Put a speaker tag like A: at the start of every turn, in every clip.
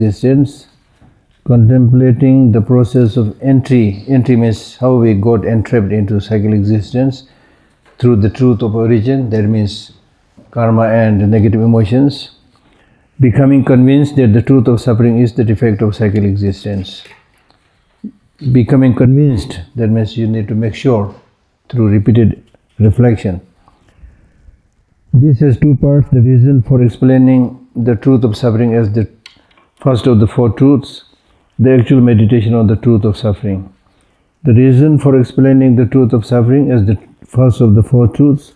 A: existence, contemplating the process of entry. Entry means how we got entrapped into cyclic existence through the truth of origin, that means karma and negative emotions. Becoming convinced that the truth of suffering is the defect of cyclic existence. Becoming convinced, that means you need to make sure through repeated reflection. This has two parts. The reason for explaining the truth of suffering as the first of the four truths, the actual meditation on the truth of suffering. The reason for explaining the truth of suffering as the first of the four truths,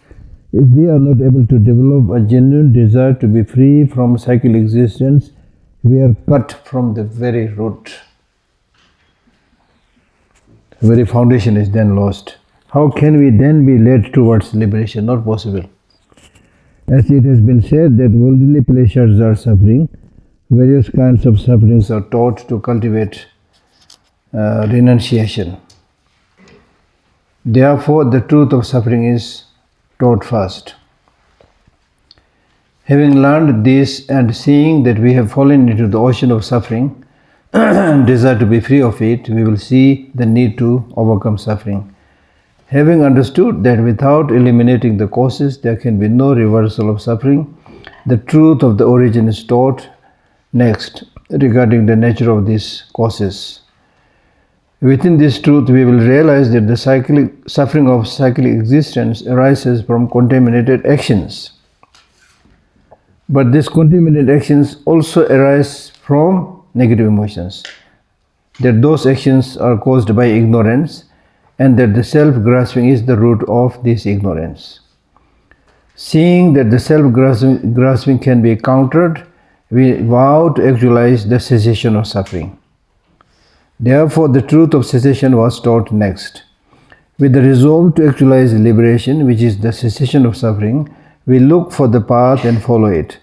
A: if we are not able to develop a genuine desire to be free from cyclic existence, we are cut from the very root. The very foundation is then lost. How can we then be led towards liberation? Not possible. As it has been said that worldly pleasures are suffering, various kinds of sufferings are taught to cultivate renunciation. Therefore, the truth of suffering is taught first. Having learned this and seeing that we have fallen into the ocean of suffering and desire to be free of it, we will see the need to overcome suffering. Having understood that without eliminating the causes, there can be no reversal of suffering, the truth of the origin is taught next regarding the nature of these causes. Within this truth, we will realize that the suffering of cyclic existence arises from contaminated actions. But these contaminated actions also arise from negative emotions. That those actions are caused by ignorance, and that the self-grasping is the root of this ignorance. Seeing that the self-grasping can be countered, we vow to actualize the cessation of suffering. Therefore, the truth of cessation was taught next. With the resolve to actualize liberation, which is the cessation of suffering, we look for the path and follow it.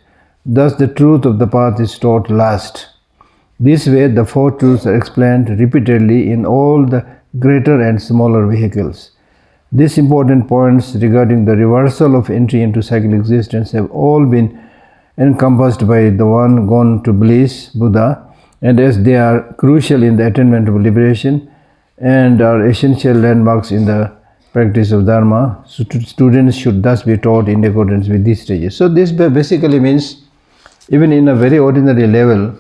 A: Thus, the truth of the path is taught last. This way, the four truths are explained repeatedly in all the greater and smaller vehicles. These important points regarding the reversal of entry into cyclic existence have all been encompassed by the one gone to bliss, Buddha, and as they are crucial in the attainment of liberation and are essential landmarks in the practice of Dharma, students should thus be taught in accordance with these stages. So this basically means, even in a very ordinary level,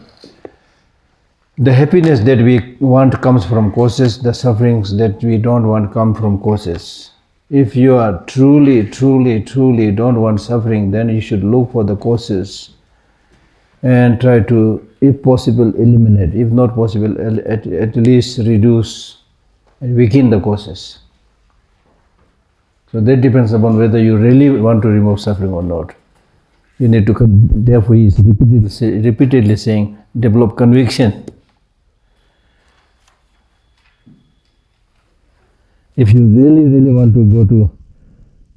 A: the happiness that we want comes from causes, the sufferings that we don't want come from causes. If you are truly don't want suffering, then you should look for the causes and try to, if possible, eliminate. If not possible, at least reduce and weaken the causes. So that depends upon whether you really want to remove suffering or not. You need to, therefore he is repeatedly saying, develop conviction. If you really want to go to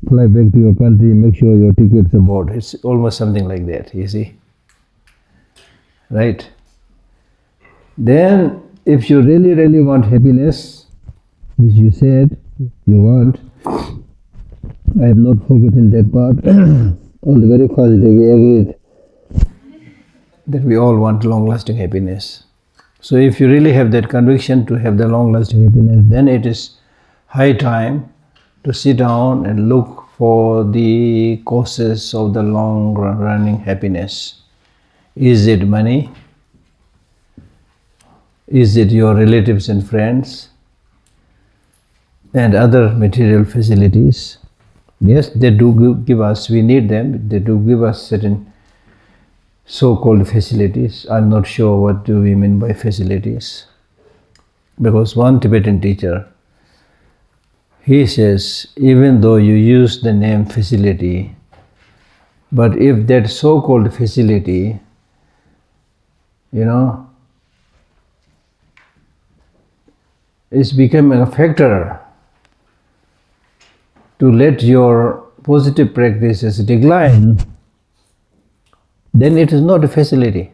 A: fly back to your country, make sure your tickets are bought. It's almost something like that, you see. Right? Then, if you really want happiness, which you said you want, I have not forgotten that part. On the very first day we agreed that we all want long-lasting happiness. So if you really have that conviction to have the long-lasting happiness, then it is high time to sit down and look for the causes of the long-running happiness. Is it money? Is it your relatives and friends and other material facilities? Yes, they do give us, we need them, they do give us certain so-called facilities. I'm not sure what do we mean by facilities. Because one Tibetan teacher, he says, even though you use the name facility, but if that so-called facility, is becoming a factor to let your positive practices decline, then it is not a facility.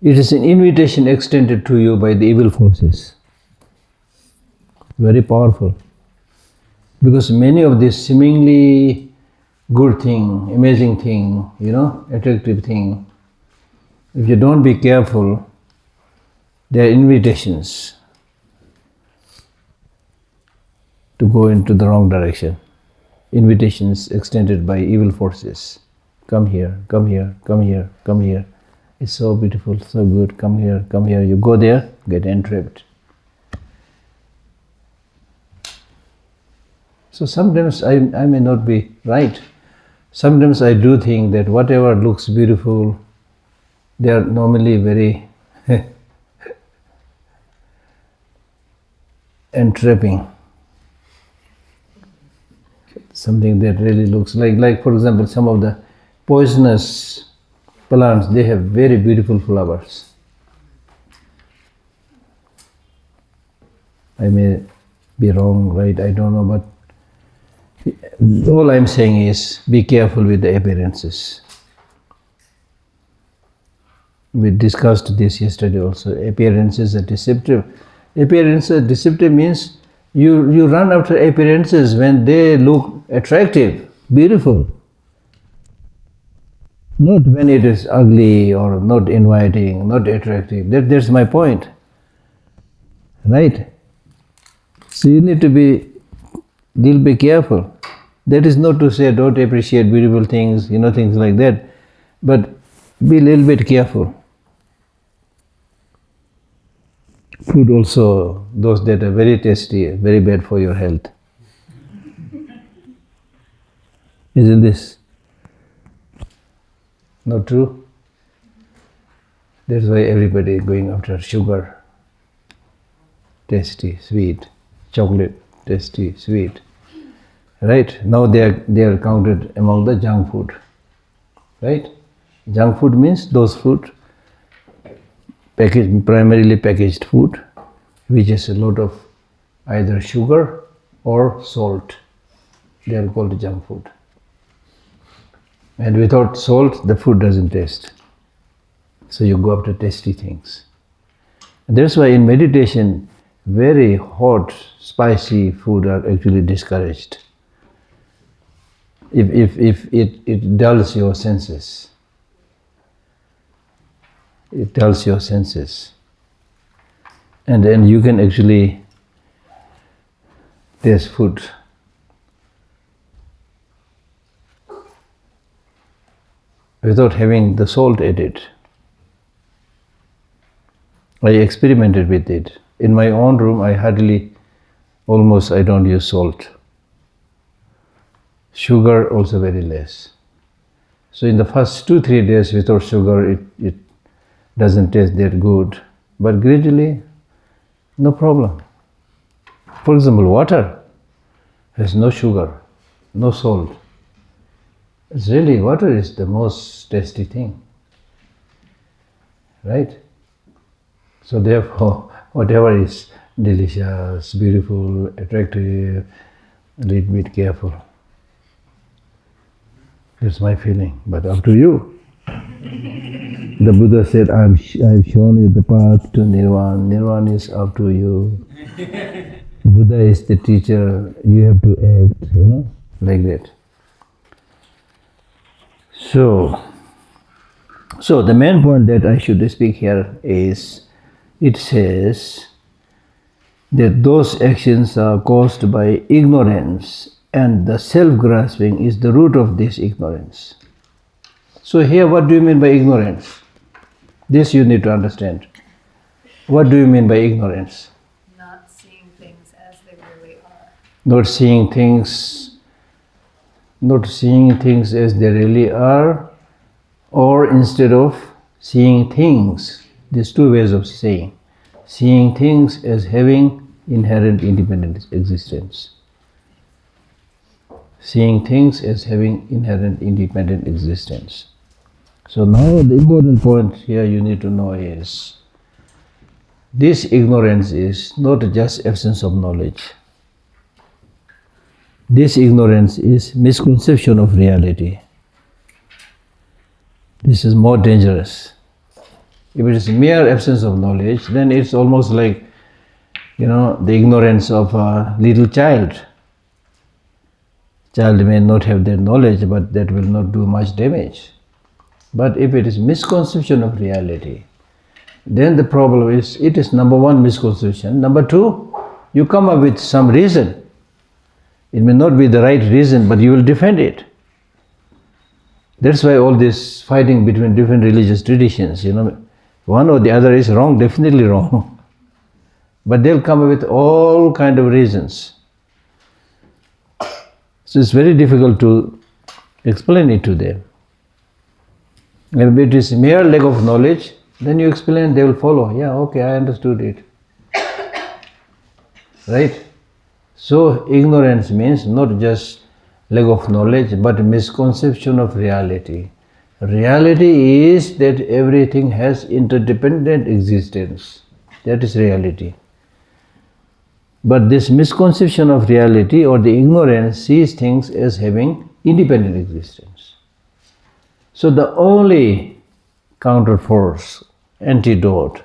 A: It is an invitation extended to you by the evil forces. Very powerful. Because many of these seemingly good thing, amazing thing, attractive thing, If you don't be careful, there are invitations to go into the wrong direction. Invitations extended by evil forces. Come here, come here, come here, come here. It's so beautiful, so good. Come here, come here. You go there, get entrapped. So sometimes I may not be right. Sometimes I do think that whatever looks beautiful, they are normally very entrapping. Something that really looks like for example, some of the poisonous plants, they have very beautiful flowers. I may be wrong, right? I don't know, but all I'm saying is be careful with the appearances. We discussed this yesterday also. Appearances are deceptive. Appearances deceptive means you run after appearances when they look attractive, beautiful. Not when it is ugly or not inviting, not attractive. That's my point. Right? So you need to be little bit careful. That is not to say don't appreciate beautiful things, things like that. But be a little bit careful. Food also, those that are very tasty, very bad for your health. Isn't this not true? That's why everybody is going after sugar, tasty, sweet, chocolate, tasty, sweet. Right? Now they are counted among the junk food. Right? Junk food means those food, primarily packaged food, which has a lot of either sugar or salt. They are called junk food. And without salt, the food doesn't taste. So you go after tasty things. And that's why in meditation, very hot, spicy food are actually discouraged. If it dulls your senses. It dulls your senses. And then you can actually taste food. Without having the salt added. I experimented with it. In my own room, I don't use salt. Sugar also very less. So in the first 2-3 days without sugar, it doesn't taste that good. But gradually, no problem. For example, water has no sugar, no salt. It's really, water is the most tasty thing. Right? So therefore, whatever is delicious, beautiful, attractive, a little bit careful. That's my feeling, but up to you. The Buddha said, I've shown you the path to Nirvana. Nirvana is up to you. Buddha is the teacher, you have to act, like that. So the main point that I should speak here is, it says that those actions are caused by ignorance, and the self-grasping is the root of this ignorance. So here, what do you mean by ignorance? This you need to understand. What do you mean by ignorance?
B: Not seeing things as they really are.
A: Not seeing things as they really are, or instead of seeing things. There's two ways of saying. Seeing things as having inherent independent existence. Seeing things as having inherent independent existence. So now the important point here you need to know is, this ignorance is not just absence of knowledge. This ignorance is misconception of reality. This is more dangerous. If it is mere absence of knowledge, then it's almost like, the ignorance of a little child. Child may not have that knowledge, but that will not do much damage. But if it is misconception of reality, then the problem is, it is number one, misconception. Number two, you come up with some reason. It may not be the right reason, but you will defend it. That's why all this fighting between different religious traditions, one or the other is wrong, definitely wrong. But they'll come up with all kind of reasons. So it's very difficult to explain it to them. If it is mere lack of knowledge, then you explain, they will follow. Yeah, okay, I understood it. Right? So ignorance means not just lack of knowledge, but misconception of reality. Reality is that everything has interdependent existence. That is reality. But this misconception of reality or the ignorance sees things as having independent existence. So the only counterforce, antidote,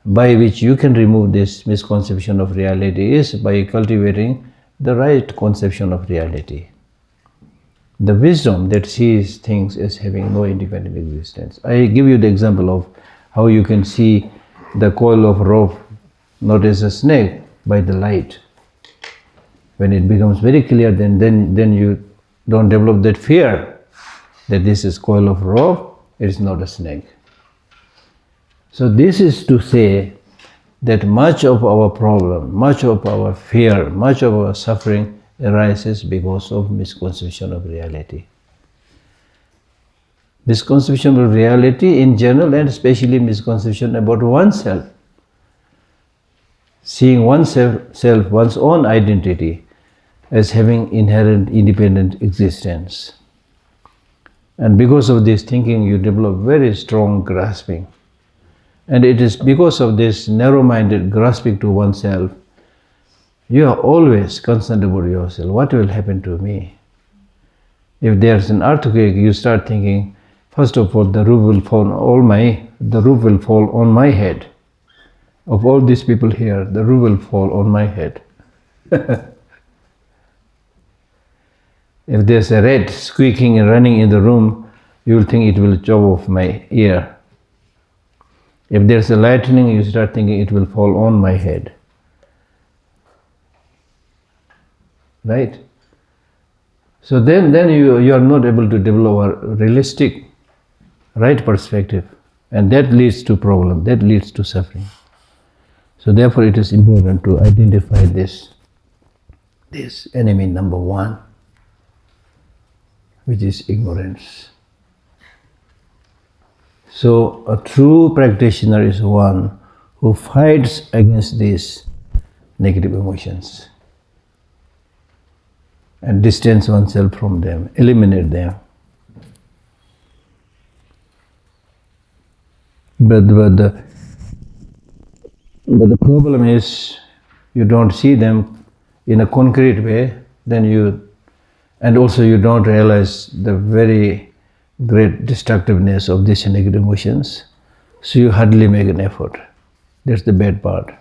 A: by which you can remove this misconception of reality is by cultivating the right conception of reality. The wisdom that sees things as having no independent existence. I give you the example of how you can see the coil of rope not as a snake, by the light. When it becomes very clear, then you don't develop that fear that this is coil of rope, it is not a snake. So this is to say that much of our problem, much of our fear, much of our suffering arises because of misconception of reality. Misconception of reality in general, and especially misconception about oneself. Seeing oneself, one's own identity, as having inherent independent existence. And because of this thinking, you develop very strong grasping. And it is because of this narrow-minded grasping to oneself, you are always concerned about yourself. What will happen to me? If there's an earthquake, you start thinking, first of all, the roof will fall on my head. Of all these people here, the roof will fall on my head. If there's a rat squeaking and running in the room, you will think it will chop off my ear. If there's a lightning, you start thinking it will fall on my head. Right? So then you are not able to develop a realistic, right perspective. And that leads to problem, that leads to suffering. So therefore it is important to identify this enemy number one, which is ignorance. So a true practitioner is one who fights against these negative emotions and distance oneself from them, eliminate them. But the problem is you don't see them in a concrete way, and also you don't realize the very great destructiveness of these negative emotions, so you hardly make an effort. That's the bad part.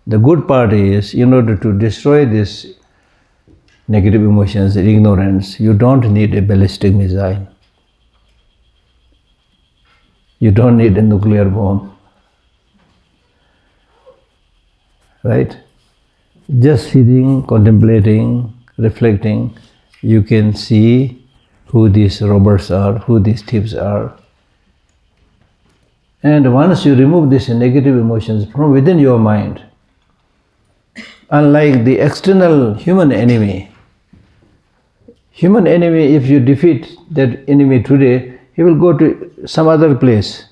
A: The good part is, in order to destroy these negative emotions and ignorance, you don't need a ballistic missile. You don't need a nuclear bomb. Right? Just sitting, contemplating, reflecting, you can see who these robbers are, who these thieves are. And once you remove these negative emotions from within your mind, unlike the external human enemy, if you defeat that enemy today, he will go to some other place,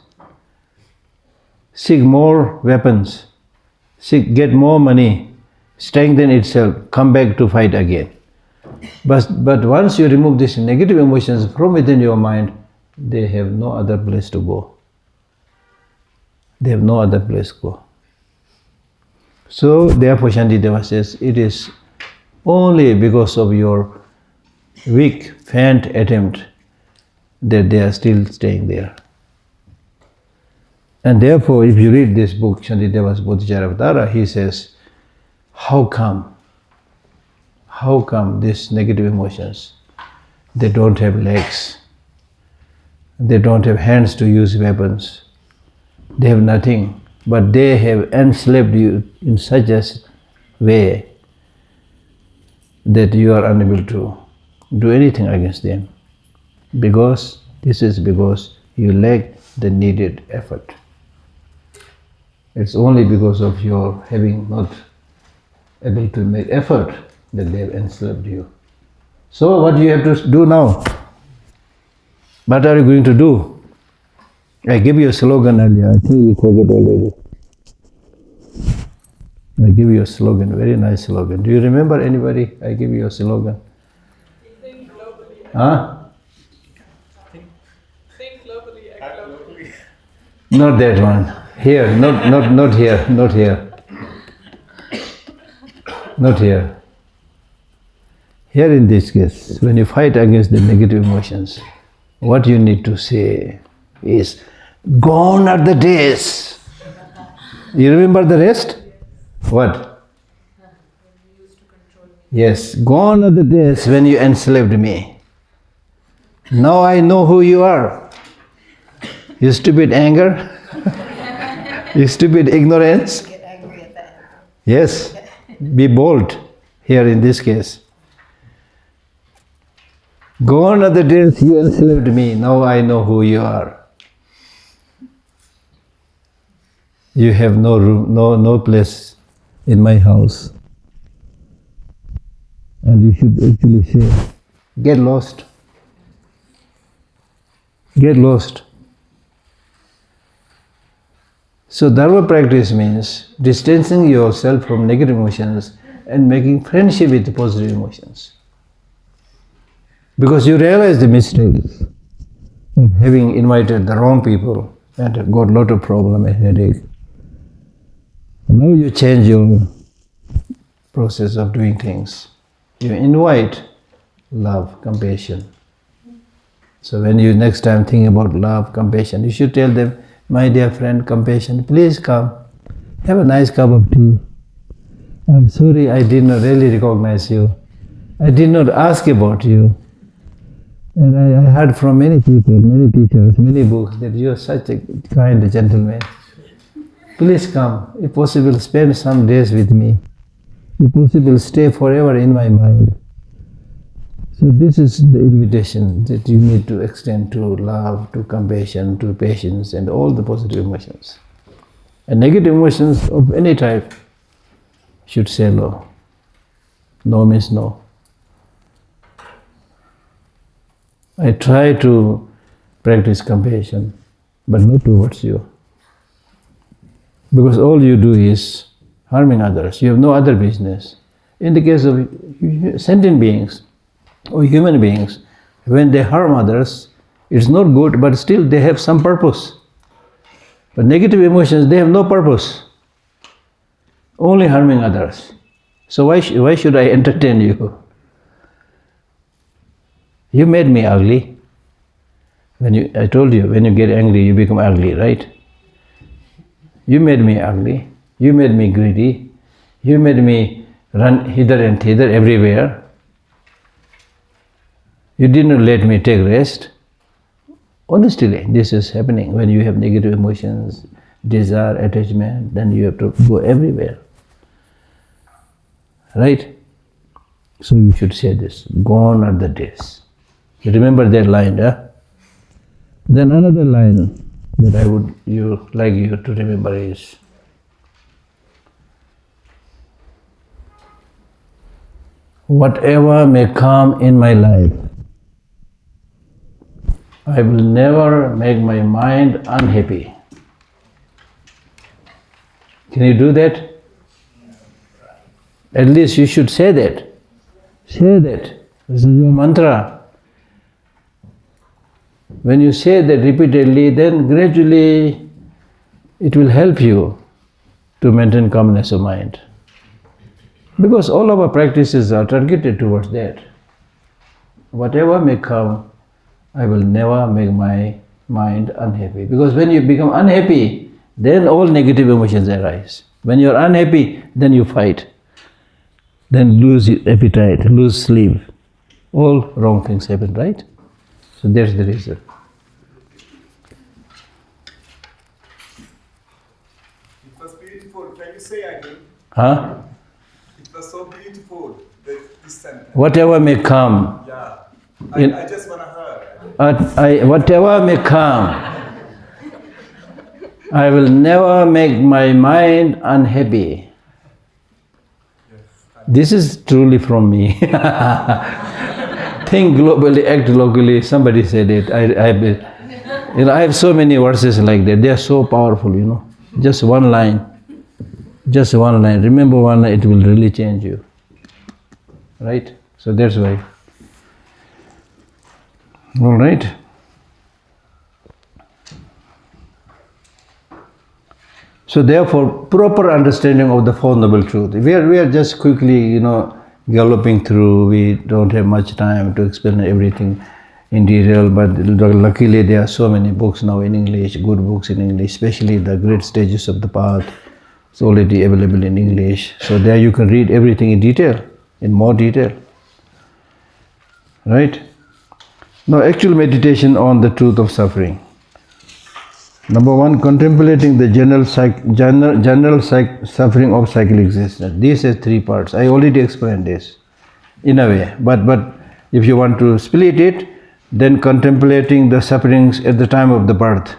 A: seek more weapons, get more money, strengthen itself, come back to fight again. But once you remove these negative emotions from within your mind, they have no other place to go. They have no other place to go. So therefore Shantideva says, it is only because of your weak, faint attempt that they are still staying there. And therefore, if you read this book, Shantideva's Bodhicharyavatara, he says, how come these negative emotions, they don't have legs? They don't have hands to use weapons. They have nothing, but they have enslaved you in such a way that you are unable to do anything against them. Because you lack the needed effort. It's only because of your having not able to make effort that they have enslaved you. So what do you have to do now? What are you going to do? I gave you a slogan earlier. I think you forgot already. I give you a slogan, very nice slogan. Do you remember anybody? I give you a slogan.
C: Think globally,
A: Huh?
C: think globally, act locally.
A: Not that one. Here, not here, not here. Not here. Here in this case, when you fight against the negative emotions, what you need to say is, gone are the days. You remember the rest? What? Yes, gone are the days when you enslaved me. Now I know who you are. You stupid anger. You stupid ignorance.
B: Get angry at that.
A: Yes, be bold here in this case. Gone are the days you enslaved me, now I know who you are. You have no room, no place in my house. And you should actually say, get lost. Get lost. So Dharma practice means distancing yourself from negative emotions and making friendship with positive emotions. Because you realize the mistakes of having invited the wrong people and got a lot of problem and headache. Now you change your process of doing things. You invite love, compassion. So when you next time think about love, compassion, you should tell them, my dear friend, compassion, please come, have a nice cup of tea. I'm sorry I did not really recognize you. I did not ask about you. And I heard from many people, many teachers, many books that you are such a kind gentleman. Please come, if possible, spend some days with me. If possible, stay forever in my mind. So this is the invitation that you need to extend to love, to compassion, to patience, and all the positive emotions. And negative emotions of any type should say no. No means no. I try to practice compassion, but not towards you. Because all you do is harming others. You have no other business. In the case of sentient beings or human beings, when they harm others, it's not good, but still they have some purpose. But negative emotions, they have no purpose. Only harming others. So why should I entertain you? You made me ugly. I told you, when you get angry, you become ugly, right? You made me ugly. You made me greedy. You made me run hither and thither everywhere. You did not let me take rest. Honestly, this is happening when you have negative emotions, desire, attachment, then you have to go everywhere. Right? So you should say this, gone are the days. You remember that line, huh? Then another line that I would like you to remember is, whatever may come in my life, I will never make my mind unhappy. Can you do that? At least you should say that. Say that. This is your mantra. When you say that repeatedly, then gradually it will help you to maintain calmness of mind. Because all of our practices are targeted towards that. Whatever may come, I will never make my mind unhappy. Because when you become unhappy, then all negative emotions arise. When you are unhappy, then you fight. Then lose appetite, lose sleep. All wrong things happen, right? So that's the reason.
C: It was beautiful. Can you say again?
A: Huh?
C: It was so beautiful, this sentence.
A: Whatever may come,
C: Yeah.
A: In-
C: I just want to hear.
A: whatever may come, I will never make my mind unhappy. This is truly from me. Think globally, act locally. Somebody said it. I have so many verses like that. They are so powerful, Just one line. Just one line. Remember one line, it will really change you. Right? So that's why. All right. So therefore, proper understanding of the Four Noble Truths. We are just quickly, galloping through. We don't have much time to explain everything in detail, but luckily there are so many books now in English, good books in English, especially the Great Stages of the Path. It's already available in English. So there you can read everything in detail, in more detail. Right? Now, actual meditation on the truth of suffering. Number one, contemplating the general suffering of cyclic existence. This has three parts. I already explained this in a way. But if you want to split it, then contemplating the sufferings at the time of the birth.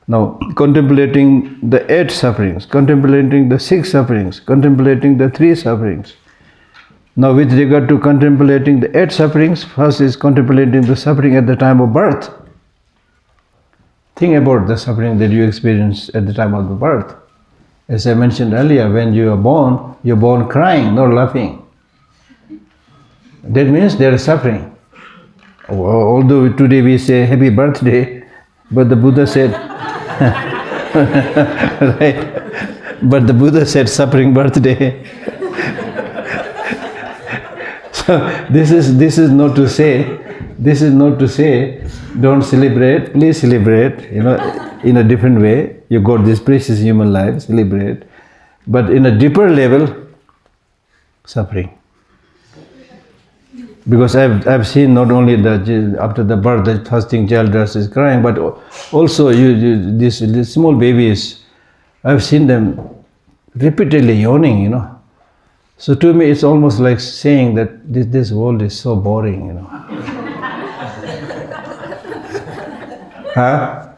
A: Now, contemplating the 8 sufferings, contemplating the 6 sufferings, contemplating the 3 sufferings. Now, with regard to contemplating the 8 sufferings, first is contemplating the suffering at the time of birth. Think about the suffering that you experience at the time of the birth. As I mentioned earlier, when you are born, you're born crying, not laughing. That means there is suffering. Although today we say happy birthday, but the Buddha said, right? But the Buddha said suffering birthday. So this is not to say, don't celebrate, please celebrate, in a different way. You got this precious human life, celebrate. But in a deeper level, suffering. Because I've seen not only after the birth, the first thing child does is crying, but also these small babies, I've seen them repeatedly yawning, So to me, it's almost like saying that this world is so boring, Huh?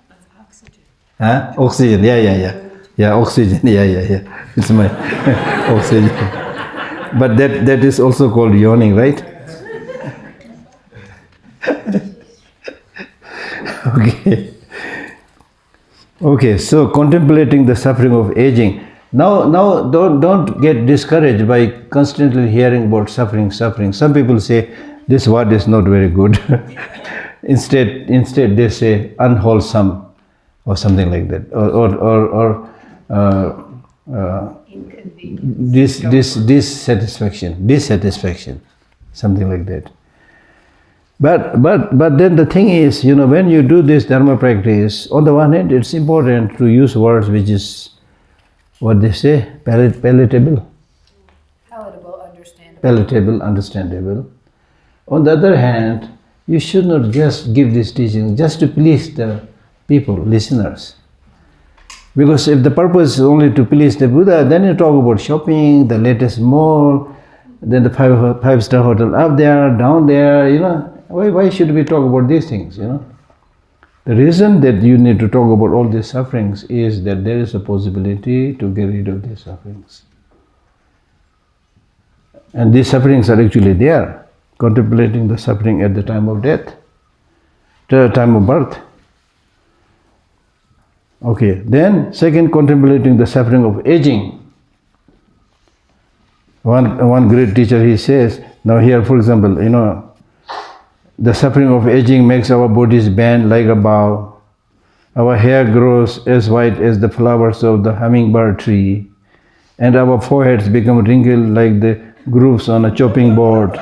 B: That's oxygen.
A: Huh? Oxygen, yeah. Yeah, oxygen, yeah. It's my oxygen. But that is also called yawning, right? Okay, so contemplating the suffering of aging. Now don't get discouraged by constantly hearing about suffering. Some people say this word is not very good. Instead they say unwholesome or something like that, or dissatisfaction, something like that. But then the thing is, when you do this dharma practice, on the one hand, it's important to use words which is, what they say, palatable, understandable. On the other hand, you should not just give this teaching just to please the people, listeners. Because if the purpose is only to please the Buddha, then you talk about shopping, the latest mall, then the five-star hotel up there, down there, Why should we talk about these things, The reason that you need to talk about all these sufferings is that there is a possibility to get rid of these sufferings. And these sufferings are actually there, contemplating the suffering at the time of death, the time of birth. Okay, then second, contemplating the suffering of aging. One great teacher, he says, now here for example, the suffering of aging makes our bodies bend like a bow. Our hair grows as white as the flowers of the hummingbird tree, and our foreheads become wrinkled like the grooves on a chopping board.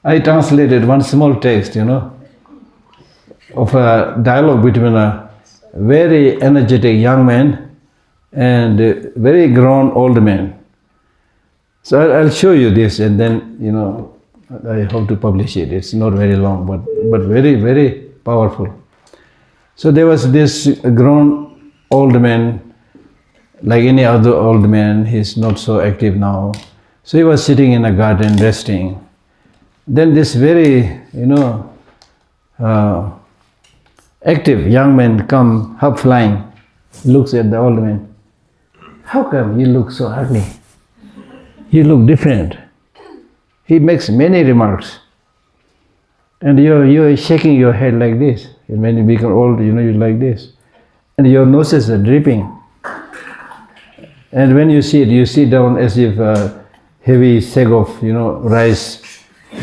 A: I translated one small text, of a dialogue between a very energetic young man and a very grown old man. So I'll show you this, and then, I hope to publish it. It's not very long, but very, very powerful. So there was this grown old man, like any other old man, he's not so active now. So he was sitting in a garden resting. Then this very, active young man come half flying, looks at the old man. How come you look so ugly? You look different. He makes many remarks. And you're shaking your head like this. And when you become old, you're like this. And your noses are dripping. And when you sit, you sit down as if a heavy sack of, rice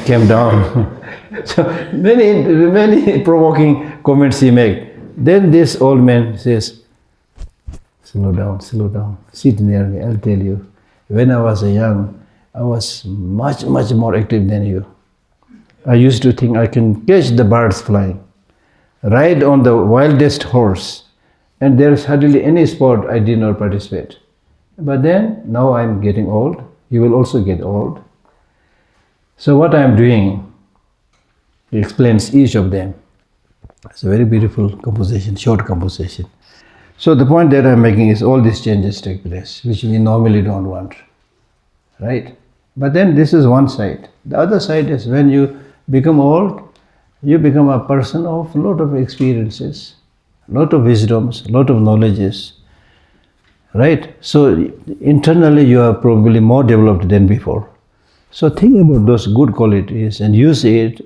A: came down. So many provoking comments he make. Then this old man says, slow down, sit near me, I'll tell you. When I was young, I was much more active than you. I used to think I can catch the birds flying, ride on the wildest horse, and there's hardly any sport I did not participate. But then, now I'm getting old, you will also get old. So what I'm doing, he explains each of them. It's a very beautiful composition, short composition. So the point that I'm making is all these changes take place, which we normally don't want, right? But then this is one side. The other side is when you become old, you become a person of a lot of experiences, a lot of wisdoms, a lot of knowledges, right? So internally you are probably more developed than before. So think about those good qualities and use it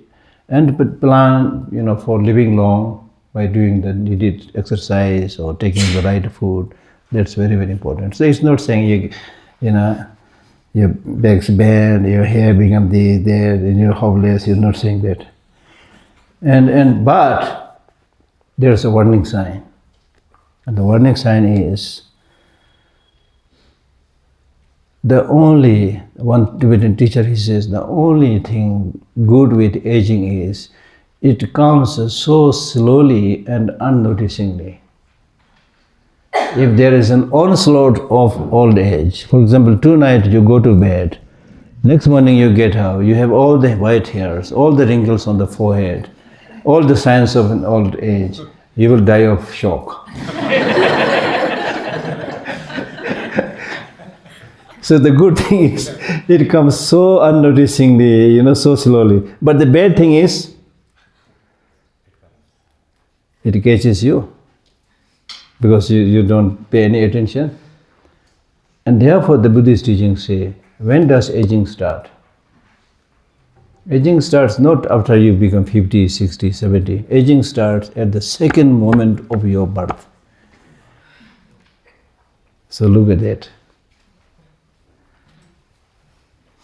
A: and plan, for living long by doing the needed exercise or taking the right food. That's very, very important. So it's not saying your back's bend, your hair become there, and you're hopeless. You're not saying that. But there's a warning sign. And the warning sign is the only, one Tibetan teacher, he says, the only thing good with aging is it comes so slowly and unnoticingly. If there is an onslaught of old age, for example, tonight you go to bed, next morning you get up, you have all the white hairs, all the wrinkles on the forehead, all the signs of an old age, you will die of shock. So the good thing is, it comes so unnoticingly, so slowly. But the bad thing is, it catches you because you don't pay any attention. And therefore the Buddhist teachings say, when does aging start? Aging starts not after you become 50, 60, 70. Aging starts at the second moment of your birth. So look at that.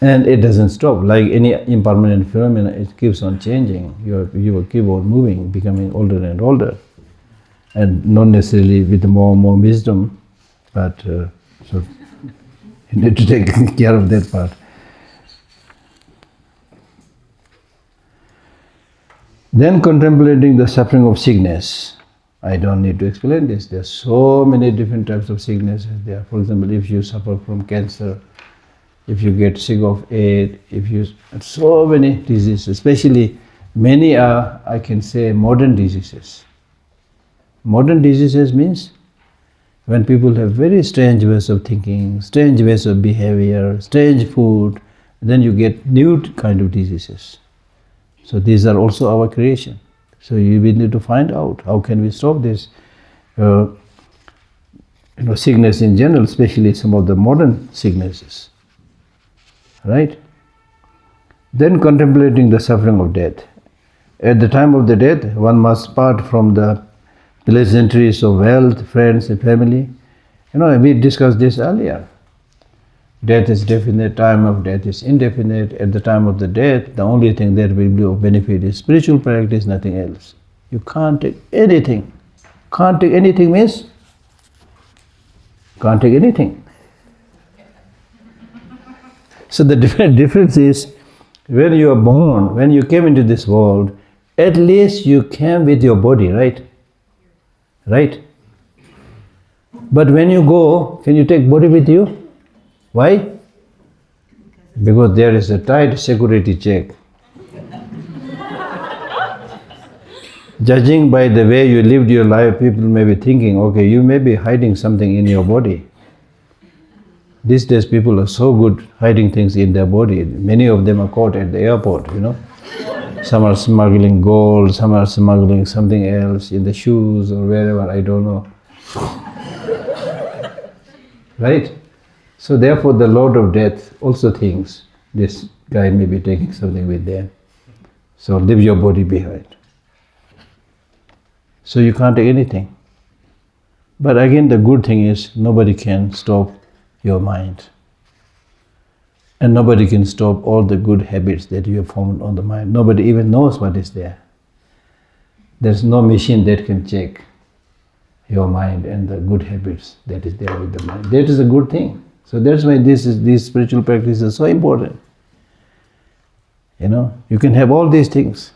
A: And it doesn't stop. Like any impermanent phenomenon, it keeps on changing. You will keep on moving, becoming older and older. And not necessarily with more and more wisdom, but so you need to take care of that part. Then contemplating the suffering of sickness. I don't need to explain this. There are so many different types of sicknesses there. For example, if you suffer from cancer, if you get sick of AIDS, so many diseases, especially many are, I can say, modern diseases. Modern diseases means when people have very strange ways of thinking, strange ways of behavior, strange food, then you get new kind of diseases. So these are also our creation. So we need to find out how can we stop this sickness in general, especially some of the modern sicknesses. Right? Then contemplating the suffering of death. At the time of the death, one must part from the pleasantries of wealth, friends and family. We discussed this earlier. Death is definite, time of death is indefinite. At the time of the death, the only thing that will be of benefit is spiritual practice, nothing else. You can't take anything. Can't take anything means can't take anything. So the difference is, when you are born, when you came into this world, at least you came with your body, right? Right? But when you go, can you take body with you? Why? Because there is a tight security check. Judging by the way you lived your life, people may be thinking, okay, you may be hiding something in your body. These days people are so good hiding things in their body. Many of them are caught at the airport, you know. Some are smuggling gold, some are smuggling something else in the shoes or wherever, I don't know. Right? So therefore the Lord of Death also thinks this guy may be taking something with them. So leave your body behind. So you can't take anything. But again, the good thing is nobody can stop your mind. And nobody can stop all the good habits that you have formed on the mind. Nobody even knows what is there. There's no machine that can check your mind and the good habits that is there with the mind. That is a good thing. So that's why these spiritual practices are so important. You know, you can have all these things.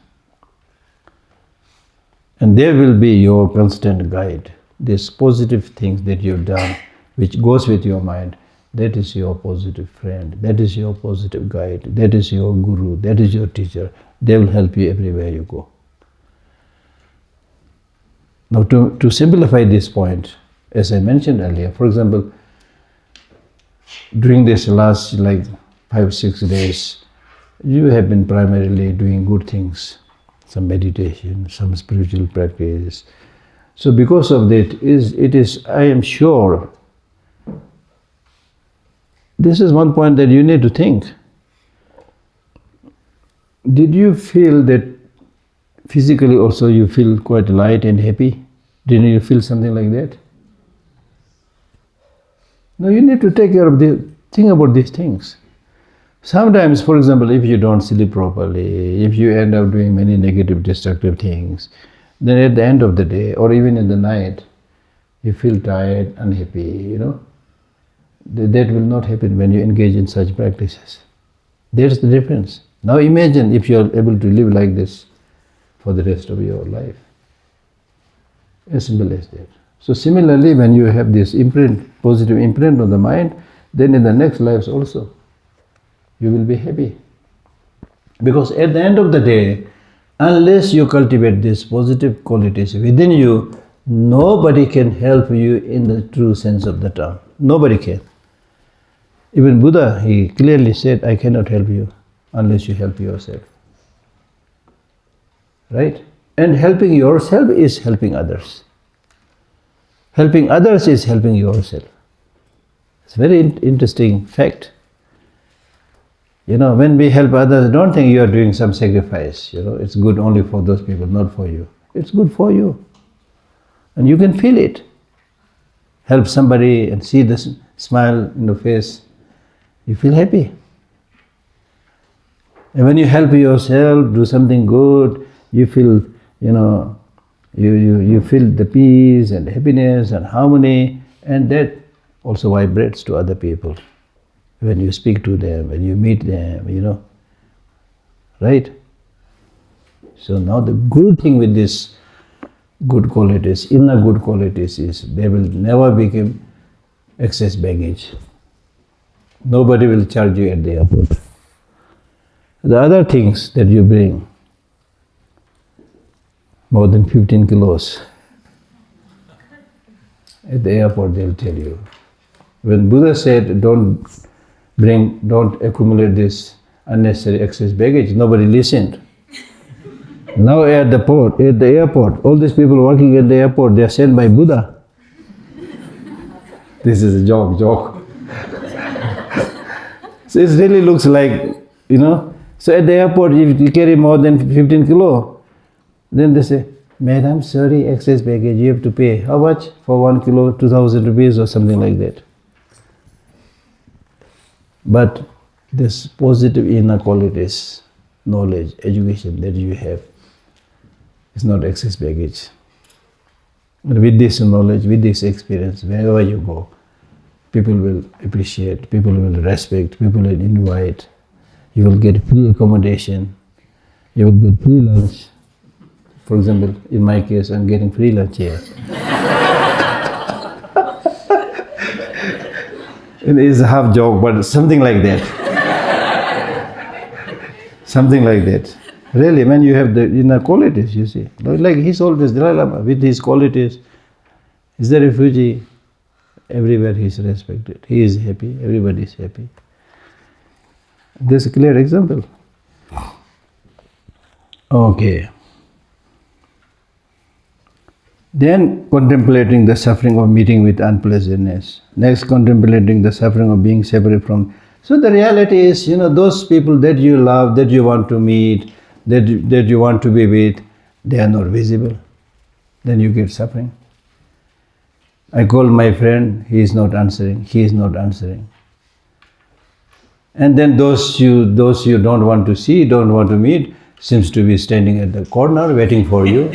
A: And there will be your constant guide. These positive things that you've done, which goes with your mind, that is your positive friend, that is your positive guide, that is your guru, that is your teacher. They will help you everywhere you go. Now to simplify this point, as I mentioned earlier, for example, during this last 5-6 days, you have been primarily doing good things, some meditation, some spiritual practice. So because of that, it is, I am sure, this is one point that you need to think. Did you feel that physically also you feel quite light and happy? Didn't you feel something like that? No, you need to take care of think about these things. Sometimes, for example, if you don't sleep properly, if you end up doing many negative, destructive things, then at the end of the day, or even in the night, you feel tired, unhappy, you know. That will not happen when you engage in such practices. There's the difference. Now imagine if you are able to live like this for the rest of your life. As simple as that. So similarly, when you have this imprint, positive imprint on the mind, then in the next lives also, you will be happy. Because at the end of the day, unless you cultivate these positive qualities within you, nobody can help you in the true sense of the term. Nobody can. Even Buddha, he clearly said, I cannot help you unless you help yourself. Right? And helping yourself is helping others. Helping others is helping yourself. It's a very interesting fact. You know, when we help others, don't think you are doing some sacrifice. You know, it's good only for those people, not for you. It's good for you. And you can feel it. Help somebody and see the smile in the face. You feel happy. And when you help yourself, do something good, you feel, you know, you feel the peace and happiness and harmony, and that also vibrates to other people. When you speak to them, when you meet them, you know, right? So now the good thing with this good qualities, inner good qualities, is they will never become excess baggage. Nobody will charge you at the airport. The other things that you bring, more than 15 kilos, at the airport they'll tell you. When Buddha said don't accumulate this unnecessary excess baggage, nobody listened. Now at the airport, all these people working at the airport, they are sent by Buddha. This is a joke. So it really looks like, you know. So at the airport, if you carry more than 15 kilo, then they say, Madam, sorry, excess baggage, you have to pay. How much? For 1 kilo, 2,000 rupees or something like that. But this positive inner qualities, knowledge, education that you have, is not excess baggage. But with this knowledge, with this experience, wherever you go, people will appreciate, people will respect, people will invite. You will get free accommodation, you will get free lunch. For example, in my case, I'm getting free lunch here. It is a half joke, but something like that. Something like that. Really, when you have the inner qualities, you see. Like he's always Dalai Lama with his qualities. He's a refugee. Everywhere he's respected. He is happy. Everybody is happy. This is a clear example. Okay. Then contemplating the suffering of meeting with unpleasantness. Next, contemplating the suffering of being separate from. So the reality is, those people that you love, that you want to meet, that you want to be with, they are not visible. Then you get suffering. I call my friend, he is not answering, he is not answering. And then those you don't want to see, don't want to meet, seems to be standing at the corner waiting for you.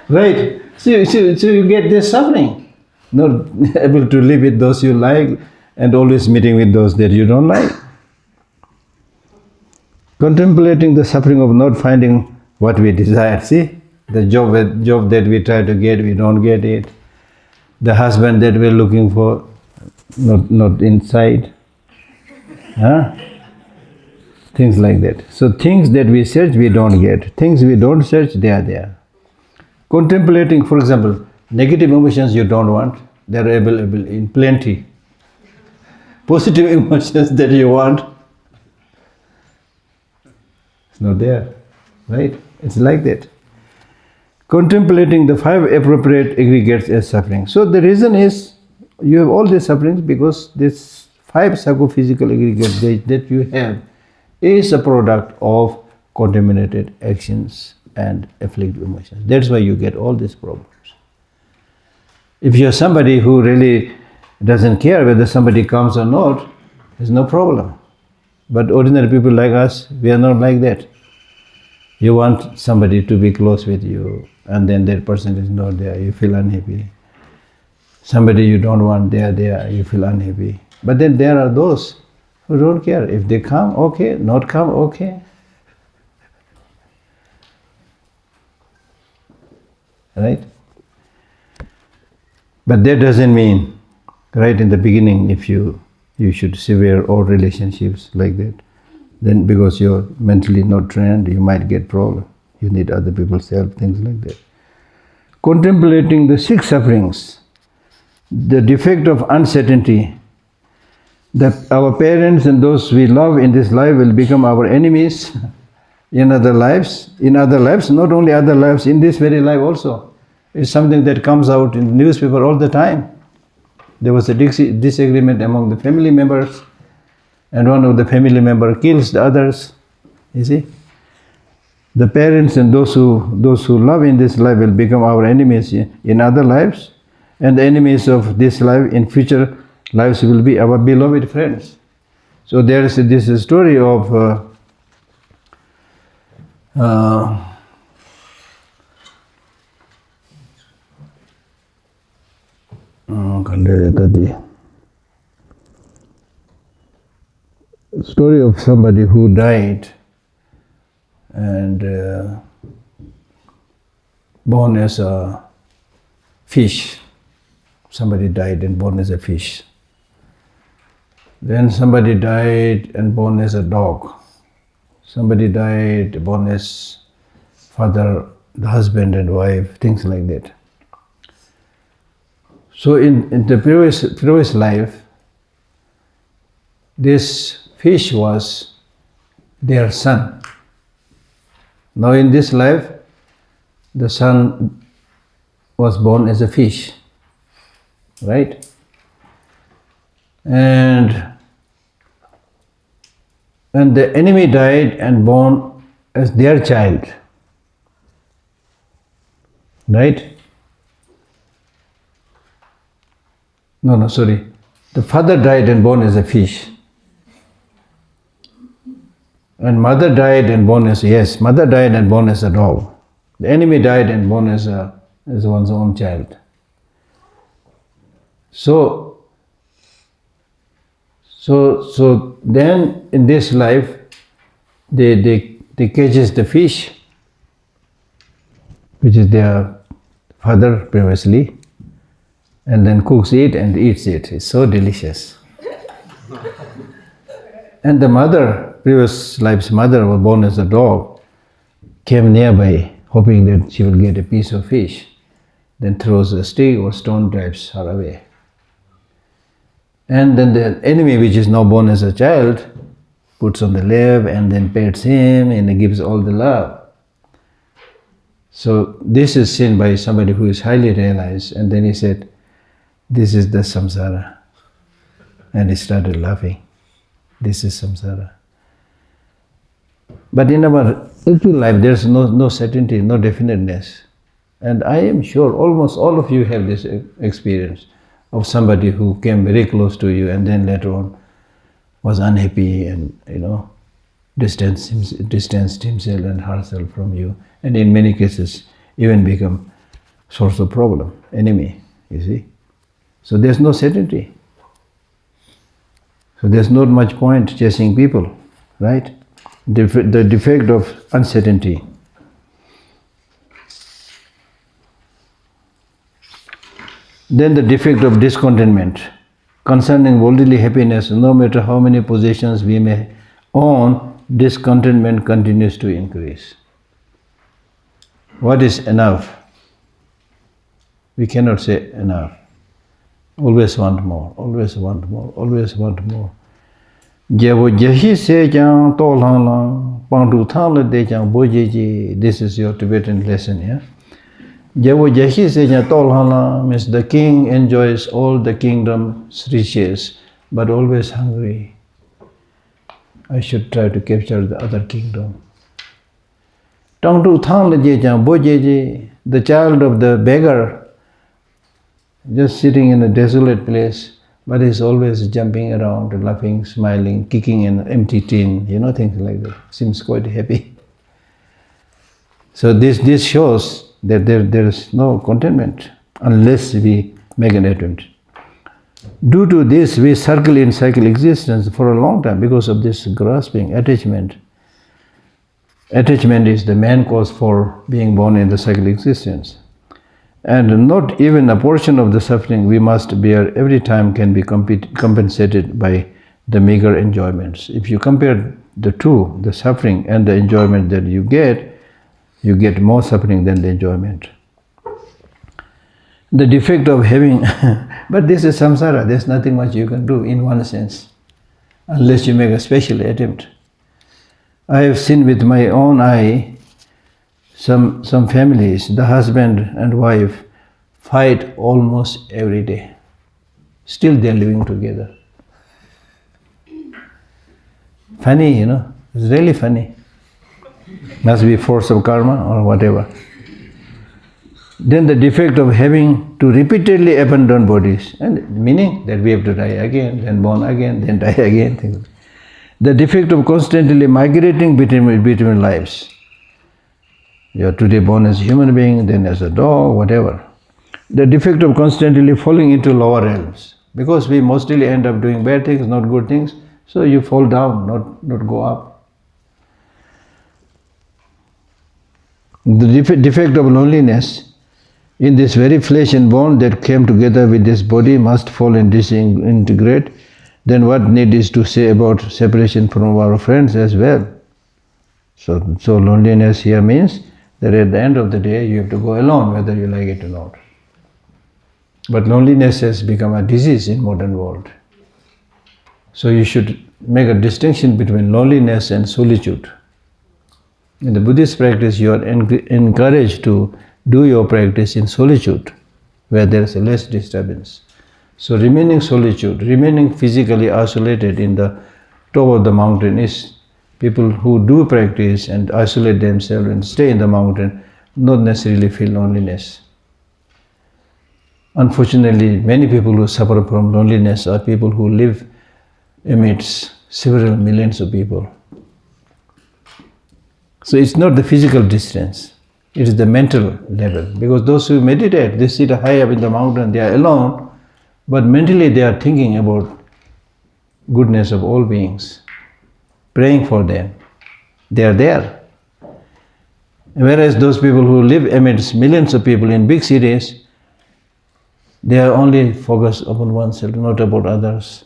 A: Right? So you get this suffering. Not able to live with those you like and always meeting with those that you don't like. Contemplating the suffering of not finding what we desire. See? The job that we try to get, we don't get it. The husband that we're looking for, not inside. Huh? Things like that. So things that we search, we don't get. Things we don't search, they are there. Contemplating, for example, negative emotions you don't want, they are available in plenty. Positive emotions that you want, it's not there, right? It's like that. Contemplating the 5 appropriate aggregates as suffering. So the reason is, you have all these sufferings because these 5 psychophysical aggregates that you have is a product of contaminated actions and afflictive emotions. That's why you get all these problems. If you're somebody who really doesn't care whether somebody comes or not, there's no problem. But ordinary people like us, we are not like that. You want somebody to be close with you, and then that person is not there, you feel unhappy. Somebody you don't want, they are there, you feel unhappy. But then there are those who don't care. If they come, okay. Not come, okay. Right? But that doesn't mean, right in the beginning, if you should sever all relationships like that. Then because you're mentally not trained, you might get problem. You need other people's help, things like that. Contemplating the 6 sufferings, the defect of uncertainty, that our parents and those we love in this life will become our enemies in other lives. In other lives, not only other lives, in this very life also. It's something that comes out in the newspaper all the time. There was a disagreement among the family members, and one of the family members kills the others. You see? The parents and those who love in this life will become our enemies in other lives, and the enemies of this life in future lives will be our beloved friends. So there is this story of story of somebody who died and born as a fish. Somebody died and born as a fish. Then somebody died and born as a dog. Somebody died, born as father, the husband and wife, things like that. So in the previous life, this fish was their son. Now in this life, the son was born as a fish, right? And the enemy died and born as their child, right? No, sorry. The father died and born as a fish. And mother died and born as, mother died and born as a dog. The enemy died and born as one's own child. So then in this life, they catches the fish, which is their father previously, and then cooks it and eats it. It's so delicious. And the mother, previous life's mother, was born as a dog, came nearby, hoping that she will get a piece of fish, then throws a stick or stone, drives her away. And then the enemy, which is now born as a child, puts on the lap and then pets him and gives all the love. So this is seen by somebody who is highly realized, and then he said, "This is the samsara." And he started laughing. This is samsara. But in our actual life, there's no certainty, no definiteness. And I am sure almost all of you have this experience of somebody who came very close to you and then later on was unhappy and, distanced himself and herself from you. And in many cases, even become source of problem, enemy, you see. So there's no certainty. So there's not much point chasing people, right? The defect of uncertainty. Then the defect of discontentment. Concerning worldly happiness, no matter how many possessions we may own, discontentment continues to increase. What is enough? We cannot say enough. Always want more, always want more, always want more. This is your Tibetan lesson, yeah? Means the king enjoys all the kingdom's riches, but always hungry. I should try to capture the other kingdom. The child of the beggar, just sitting in a desolate place, but is always jumping around, laughing, smiling, kicking an empty tin, things like that. Seems quite happy. So this shows that there is no contentment unless we make an attempt. Due to this, we circle in cycle existence for a long time because of this grasping, attachment. Attachment is the main cause for being born in the cycle existence. And not even a portion of the suffering we must bear every time can be compensated by the meager enjoyments. If you compare the two, the suffering and the enjoyment that you get more suffering than the enjoyment. The defect of having, but this is samsara, there's nothing much you can do in one sense, unless you make a special attempt. I have seen with my own eye some families, the husband and wife fight almost every day. Still they are living together. Funny, it's really funny. Must be force of karma or whatever. Then the defect of having to repeatedly abandon bodies, and meaning that we have to die again, then born again, then die again. The defect of constantly migrating between lives. You are today born as a human being, then as a dog, whatever. The defect of constantly falling into lower realms. Because we mostly end up doing bad things, not good things, so you fall down, not go up. The defect of loneliness, in this very flesh and bone that came together with this body must fall and disintegrate, then what need is to say about separation from our friends as well. So loneliness here means that at the end of the day you have to go alone whether you like it or not. But loneliness has become a disease in modern world. So you should make a distinction between loneliness and solitude. In the Buddhist practice, you are encouraged to do your practice in solitude, where there is less disturbance. So remaining solitude, remaining physically isolated in the top of the mountain is people who do practice and isolate themselves and stay in the mountain, not necessarily feel loneliness. Unfortunately, many people who suffer from loneliness are people who live amidst several millions of people. So it's not the physical distance, it is the mental level. Because those who meditate, they sit high up in the mountain, they are alone, but mentally they are thinking about goodness of all beings, praying for them. They are there. Whereas those people who live amidst millions of people in big cities, they are only focused upon oneself, not about others.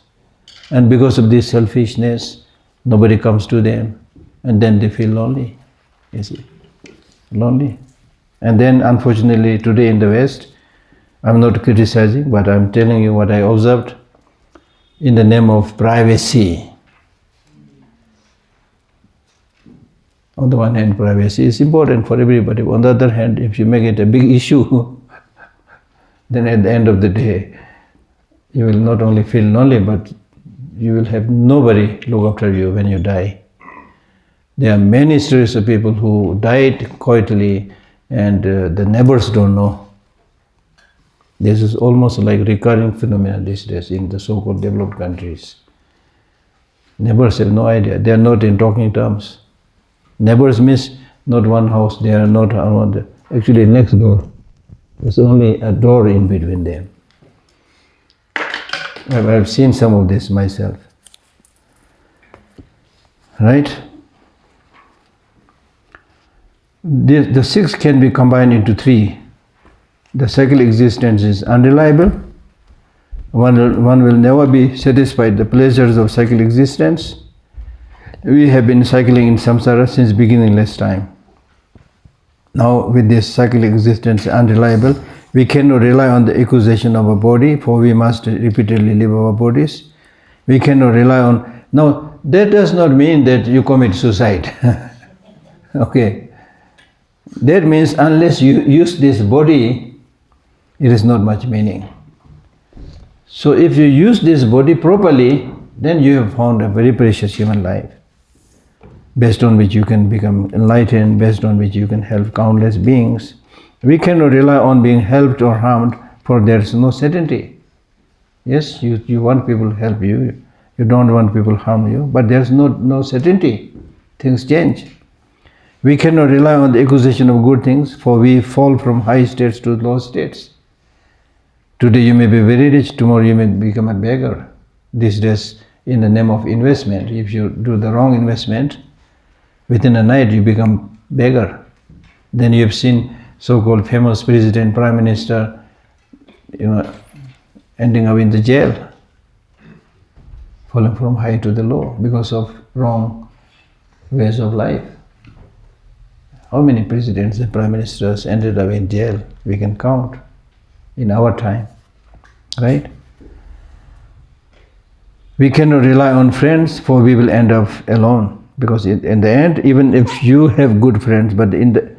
A: And because of this selfishness, Nobody comes to them, and then they feel lonely. You see, lonely. And then, unfortunately, today in the West, I'm not criticizing, but I'm telling you what I observed. In the name of privacy. On the one hand, privacy is important for everybody. On the other hand, if you make it a big issue, then at the end of the day, you will not only feel lonely, but you will have nobody look after you when you die. There are many stories of people who died quietly and the neighbors don't know. This is almost like recurring phenomenon these days in the so-called developed countries. Neighbors have no idea. They are not in talking terms. Neighbors means not one house, they are not around, actually next door. There's only a door in between them. I've seen some of this myself. Right? The six can be combined into three. The cycle existence is unreliable. One will never be satisfied the pleasures of cycle existence. We have been cycling in samsara since beginningless time. Now with this cycle existence unreliable, we cannot rely on the acquisition of a body, for we must repeatedly leave our bodies. We cannot rely on... Now that does not mean that you commit suicide. Okay. That means unless you use this body, it is not much meaning. So if you use this body properly, then you have found a very precious human life, based on which you can become enlightened, based on which you can help countless beings. We cannot rely on being helped or harmed, for there is no certainty. Yes, you want people to help you, you don't want people to harm you, but there is no certainty. Things change. We cannot rely on the acquisition of good things, for we fall from high states to low states. Today you may be very rich, tomorrow you may become a beggar. These days, in the name of investment, if you do the wrong investment, within a night you become beggar. Then you have seen so-called famous president, prime minister, ending up in the jail, falling from high to the low because of wrong ways of life. How many presidents and prime ministers ended up in jail? We can count in our time, right? We cannot rely on friends, for we will end up alone. Because in the end, even if you have good friends, but in the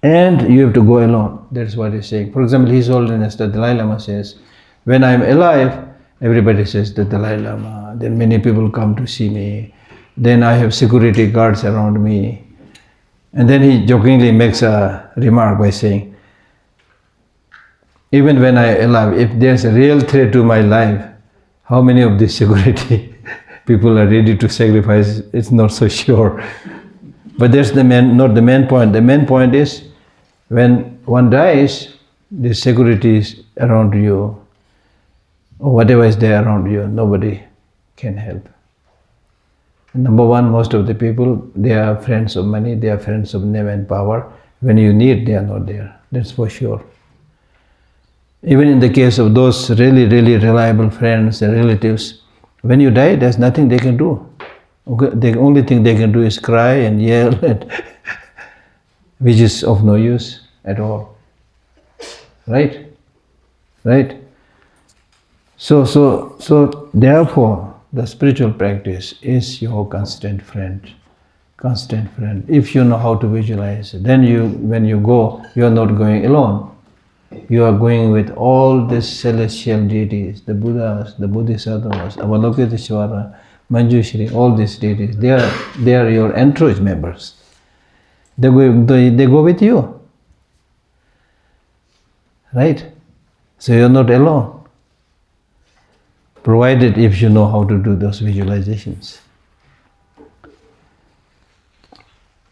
A: end you have to go alone. That's what he's saying. For example, His Holiness the Dalai Lama says, when I'm alive, everybody says the Dalai Lama. Then many people come to see me. Then I have security guards around me. And then he jokingly makes a remark by saying, even when I'm alive, if there's a real threat to my life, how many of these security people are ready to sacrifice? It's not so sure. But that's not the main point. The main point is, when one dies, the security is around you, or whatever is there around you, nobody can help. Number one, most of the people, they are friends of money, they are friends of name and power. When you need, they are not there. That's for sure. Even in the case of those really, really reliable friends and relatives, when you die, there's nothing they can do. Okay? The only thing they can do is cry and yell, which is of no use at all. Right? Right? So therefore, the spiritual practice is your constant friend. Constant friend. If you know how to visualize, then when you go, you are not going alone. You are going with all these celestial deities, the Buddhas, the Bodhisattvas, Avalokiteshvara, Manjushri, all these deities. They are your entourage members. They go with you. Right? So you are not alone. Provided if you know how to do those visualizations.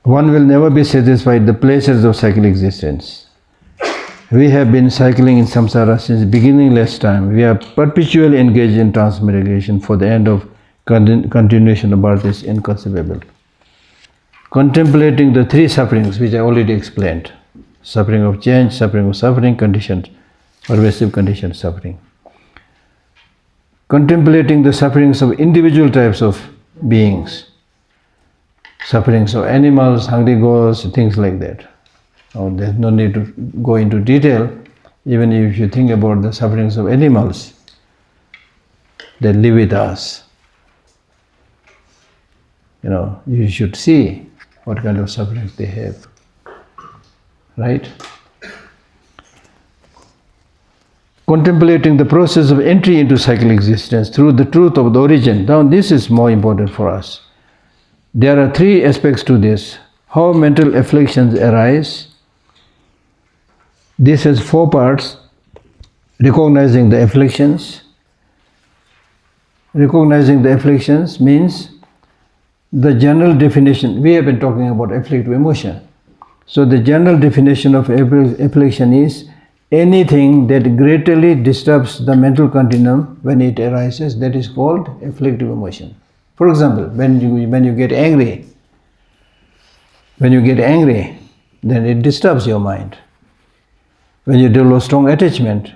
A: One will never be satisfied the pleasures of cyclic existence. We have been cycling in samsara since beginningless time. We are perpetually engaged in transmigration, for the end of continuation of birth is inconceivable. Contemplating the three sufferings which I already explained, suffering of change, suffering of suffering, conditioned, pervasive conditioned suffering. Contemplating the sufferings of individual types of beings, sufferings of animals, hungry ghosts, things like that. Oh, there's no need to go into detail. Even if you think about the sufferings of animals, they live with us. You should see what kind of sufferings they have. Right? Contemplating the process of entry into cyclic existence through the truth of the origin. Now this is more important for us. There are three aspects to this. How mental afflictions arise. This has four parts. Recognizing the afflictions. Recognizing the afflictions means the general definition. We have been talking about afflictive emotion. So the general definition of affliction is anything that greatly disturbs the mental continuum when it arises, that is called afflictive emotion. For example, when you get angry, then it disturbs your mind. When you develop strong attachment,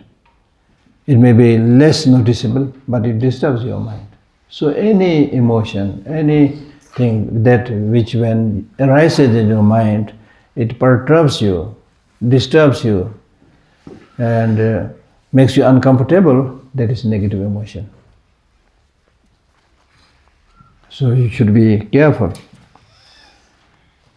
A: it may be less noticeable, but it disturbs your mind. So any emotion, anything that which when arises in your mind, it perturbs you, disturbs you, and makes you uncomfortable, that is negative emotion. So you should be careful.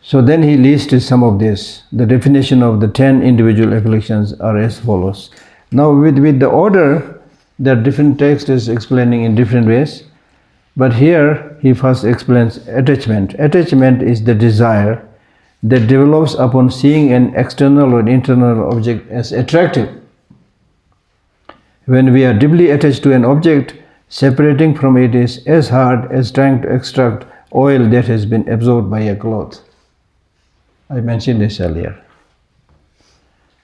A: So then he listed some of this. The definition of the 10 individual afflictions are as follows. Now with the order, there are different texts is explaining in different ways. But here he first explains attachment. Attachment is the desire that develops upon seeing an external or internal object as attractive. When we are deeply attached to an object, separating from it is as hard as trying to extract oil that has been absorbed by a cloth. I mentioned this earlier.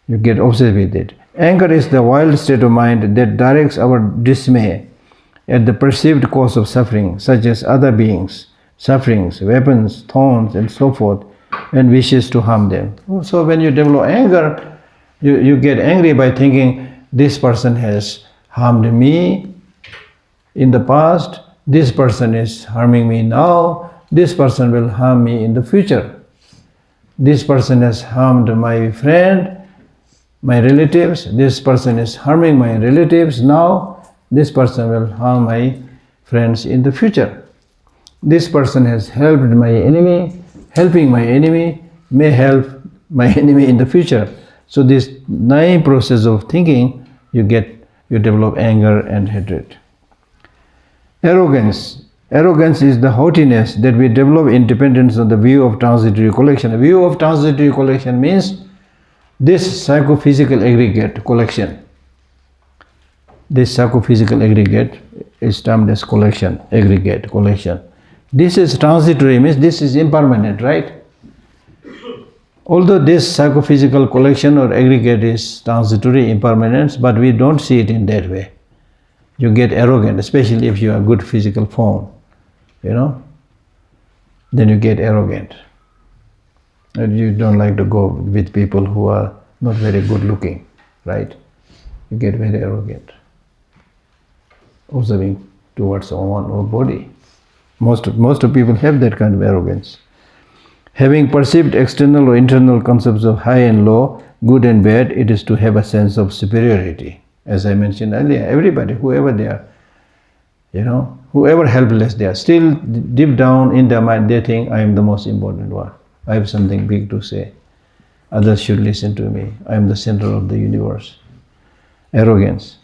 A: You get obsessed with it. Anger is the wild state of mind that directs our dismay at the perceived cause of suffering, such as other beings, sufferings, weapons, thorns, and so forth, and wishes to harm them. So when you develop anger, you get angry by thinking, this person has harmed me in the past, this person is harming me now, this person will harm me in the future. This person has harmed my friend, my relatives, this person is harming my relatives now, this person will harm my friends in the future. This person has helped my enemy, helping my enemy may help my enemy in the future. So this 9 process of thinking, you develop anger and hatred. Arrogance. Arrogance is the haughtiness that we develop in dependence on the view of transitory collection. A view of transitory collection means this psychophysical aggregate collection. This psychophysical aggregate is termed as collection, aggregate, collection. This is transitory, means this is impermanent, right? Although this psychophysical collection or aggregate is transitory, impermanent, but we don't see it in that way. You get arrogant, especially if you are good physical form, then you get arrogant. And you don't like to go with people who are not very good looking, right? You get very arrogant, observing towards one's body. Most of people have that kind of arrogance. Having perceived external or internal concepts of high and low, good and bad, it is to have a sense of superiority. As I mentioned earlier, everybody, whoever they are, whoever helpless they are, still deep down in their mind they think, I am the most important one. I have something big to say. Others should listen to me. I am the center of the universe. Arrogance.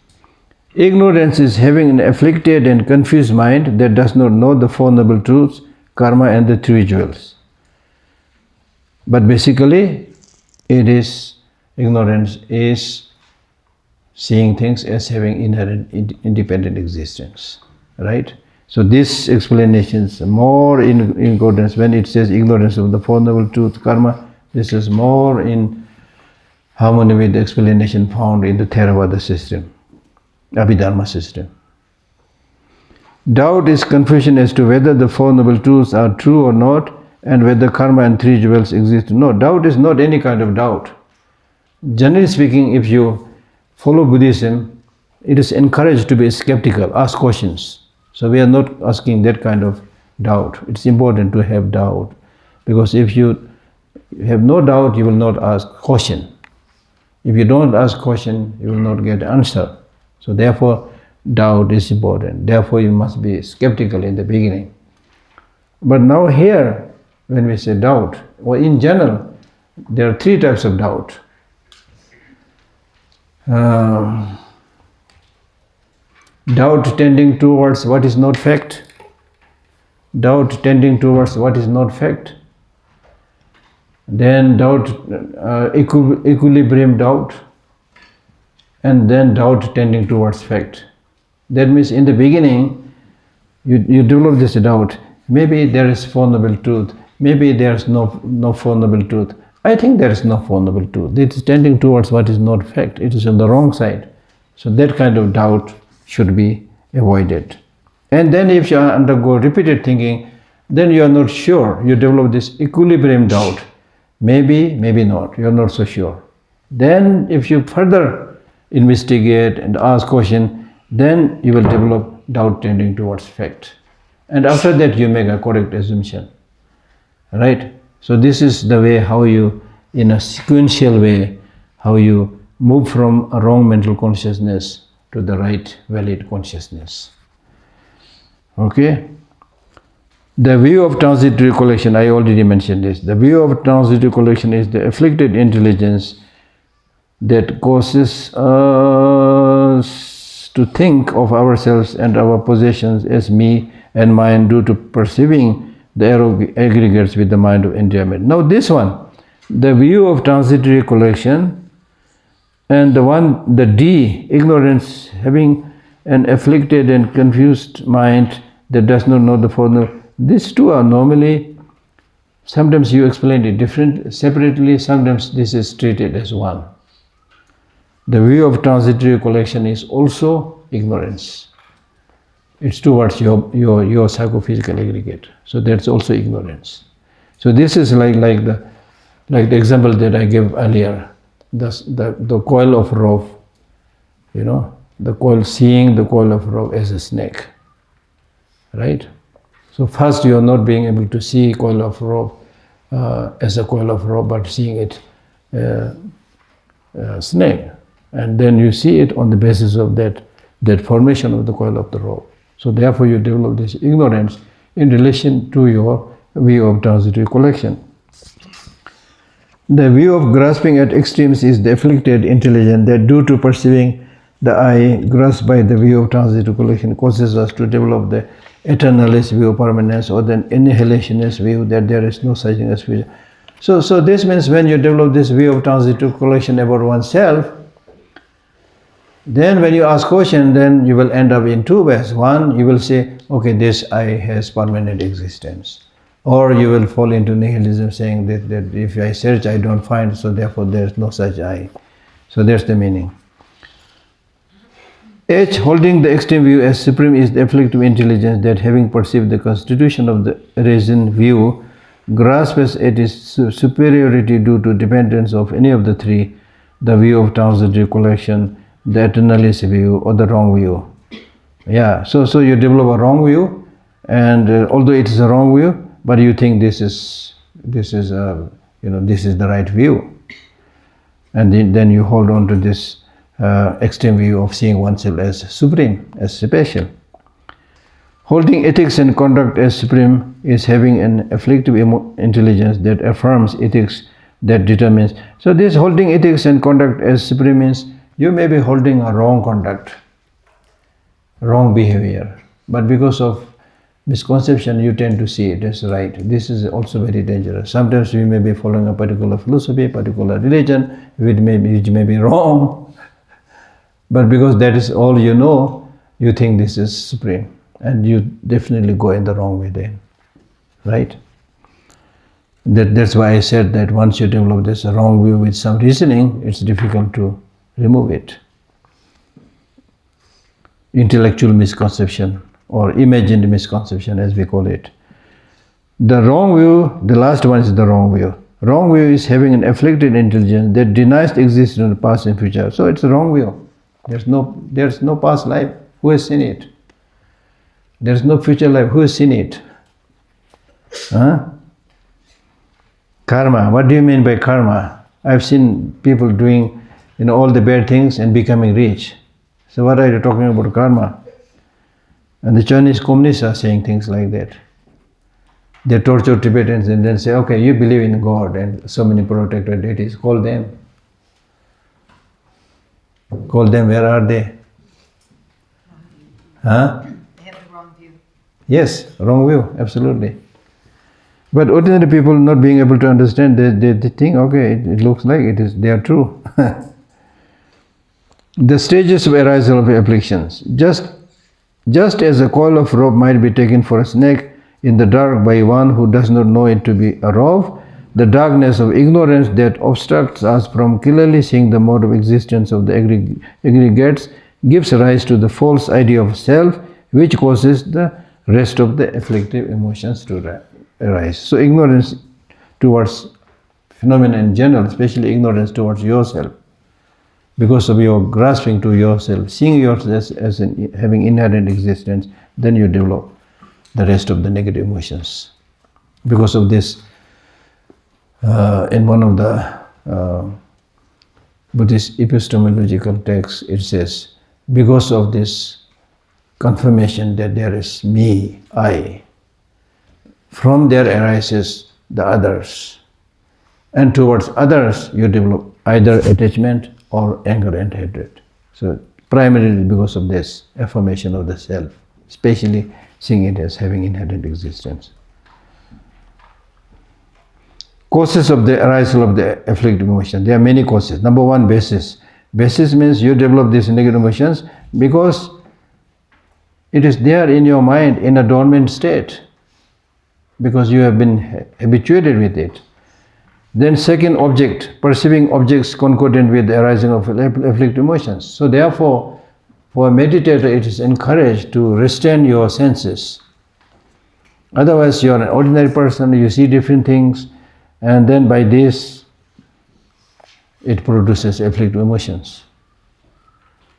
A: Ignorance is having an afflicted and confused mind that does not know the Four Noble Truths, karma and the three jewels. But basically, ignorance is seeing things as having inherent independent existence, right? So this explanation is more in accordance when it says ignorance of the Four Noble Truths, karma. This is more in harmony with the explanation found in the Theravada system, Abhidharma system. Doubt is confusion as to whether the Four Noble Truths are true or not, and whether karma and three jewels exist. No, doubt is not any kind of doubt. Generally speaking, if you follow Buddhism, it is encouraged to be skeptical, ask questions. So we are not asking that kind of Doubt. It's important to have doubt, because if you have no doubt, you will not ask question. If you don't ask question, you will not get answer. So therefore, doubt is important. Therefore, you must be skeptical in the beginning. But now here, when we say doubt, or in general, there are three types of doubt. Doubt tending towards what is not fact. Doubt tending towards what is not fact. Then doubt, equilibrium doubt. And then doubt tending towards fact. That means in the beginning, you develop this doubt. Maybe there is Four Noble Truth. Maybe there is no Four Noble Truth. I think there is no Four Noble Truth. It is tending towards what is not fact. It is on the wrong side. So that kind of doubt should be avoided. And then if you undergo repeated thinking, then you are not sure. You develop this equilibrium doubt. Maybe, maybe not. You are not so sure. Then if you further investigate and ask question, then you will develop doubt tending towards fact. And after that you make a correct assumption. Right? So this is the way how you, in a sequential way, how you move from a wrong mental consciousness to the right valid consciousness. Okay? The view of transitory recollection, I already mentioned this. The view of transitory recollection is the afflicted intelligence that causes us to think of ourselves and our possessions as me and mine due to perceiving the aggregates with the mind of enjoyment. Now this one, the view of transitory recollection, and the one, the D, ignorance, having an afflicted and confused mind that does not know the Four Noble. These two are normally, sometimes you explain it separately, sometimes this is treated as one. The view of transitory recollection is also ignorance. It's towards your psychophysical aggregate. So that's also ignorance. So this is like the example that I gave earlier. The coil of rope, the coil, seeing the coil of rope as a snake, right? So first you are not being able to see coil of rope as a coil of rope, but seeing it snake, and then you see it on the basis of that formation of the coil of the rope. So therefore you develop this ignorance in relation to your view of transitory recollection. The view of grasping at extremes is the afflicted intelligence that due to perceiving the I grasped by the view of transitory recollection causes us to develop the eternalist view of permanence or the annihilationist view that there is no such thing as future. So this means when you develop this view of transitory recollection about oneself, then when you ask question, then you will end up in two ways. One, you will say, okay, this I has permanent existence. Or you will fall into nihilism, saying that if I search, I don't find, so therefore there is no such I. So that's the meaning. H, holding the extreme view as supreme, is the afflictive intelligence that, having perceived the constitution of the reason view, grasps at its superiority due to dependence of any of the three, the view of transitory recollection, the eternalist view, or the wrong view. Yeah, so you develop a wrong view, and although it is a wrong view, but you think this is the right view, and then you hold on to this extreme view of seeing oneself as supreme, as special. Holding ethics and conduct as supreme is having an afflictive intelligence that affirms ethics that determines. So this holding ethics and conduct as supreme means you may be holding a wrong conduct, wrong behavior, but because of misconception you tend to see it as right. This is also very dangerous. Sometimes we may be following a particular philosophy, particular religion, which may be wrong, but because that is all you know, you think this is supreme, and you definitely go in the wrong way then, right? That's why I said that once you develop this wrong view with some reasoning, it's difficult to remove it. Intellectual misconception or imagined misconception, as we call it. The wrong view, the last one is the wrong view. Wrong view is having an afflicted intelligence that denies the existence of the past and future. So it's a wrong view. There's no past life. Who has seen it? There's no future life. Who has seen it? Huh? Karma. What do you mean by karma? I've seen people doing, all the bad things and becoming rich. So what are you talking about karma? And the Chinese communists are saying things like that. They torture Tibetans and then say, okay, you believe in God and so many protector deities, call them. Call them, where are they? Huh?
B: They have the wrong view.
A: Yes, wrong view, absolutely. But ordinary people not being able to understand, they think, okay, it looks like it is, they are true. The stages of arisal of afflictions. Just as a coil of rope might be taken for a snake in the dark by one who does not know it to be a rope, the darkness of ignorance that obstructs us from clearly seeing the mode of existence of the aggregates gives rise to the false idea of self, which causes the rest of the afflictive emotions to arise. So ignorance towards phenomena in general, especially ignorance towards yourself, because of your grasping to yourself, seeing yourself as having inherent existence, then you develop the rest of the negative emotions. Because of this, in one of the Buddhist epistemological texts, it says, because of this confirmation that there is me, I, from there arises the others. And towards others, you develop either attachment or anger and hatred. So primarily because of this affirmation of the self, especially seeing it as having inherent existence. Causes of the arisal of the afflictive emotion. There are many causes. Number one, basis. Basis means you develop these negative emotions because it is there in your mind in a dormant state, because you have been habituated with it. Then second, object, perceiving objects concordant with the arising of afflictive emotions. So therefore, for a meditator, it is encouraged to restrain your senses. Otherwise, you are an ordinary person, you see different things, and then by this, it produces afflictive emotions.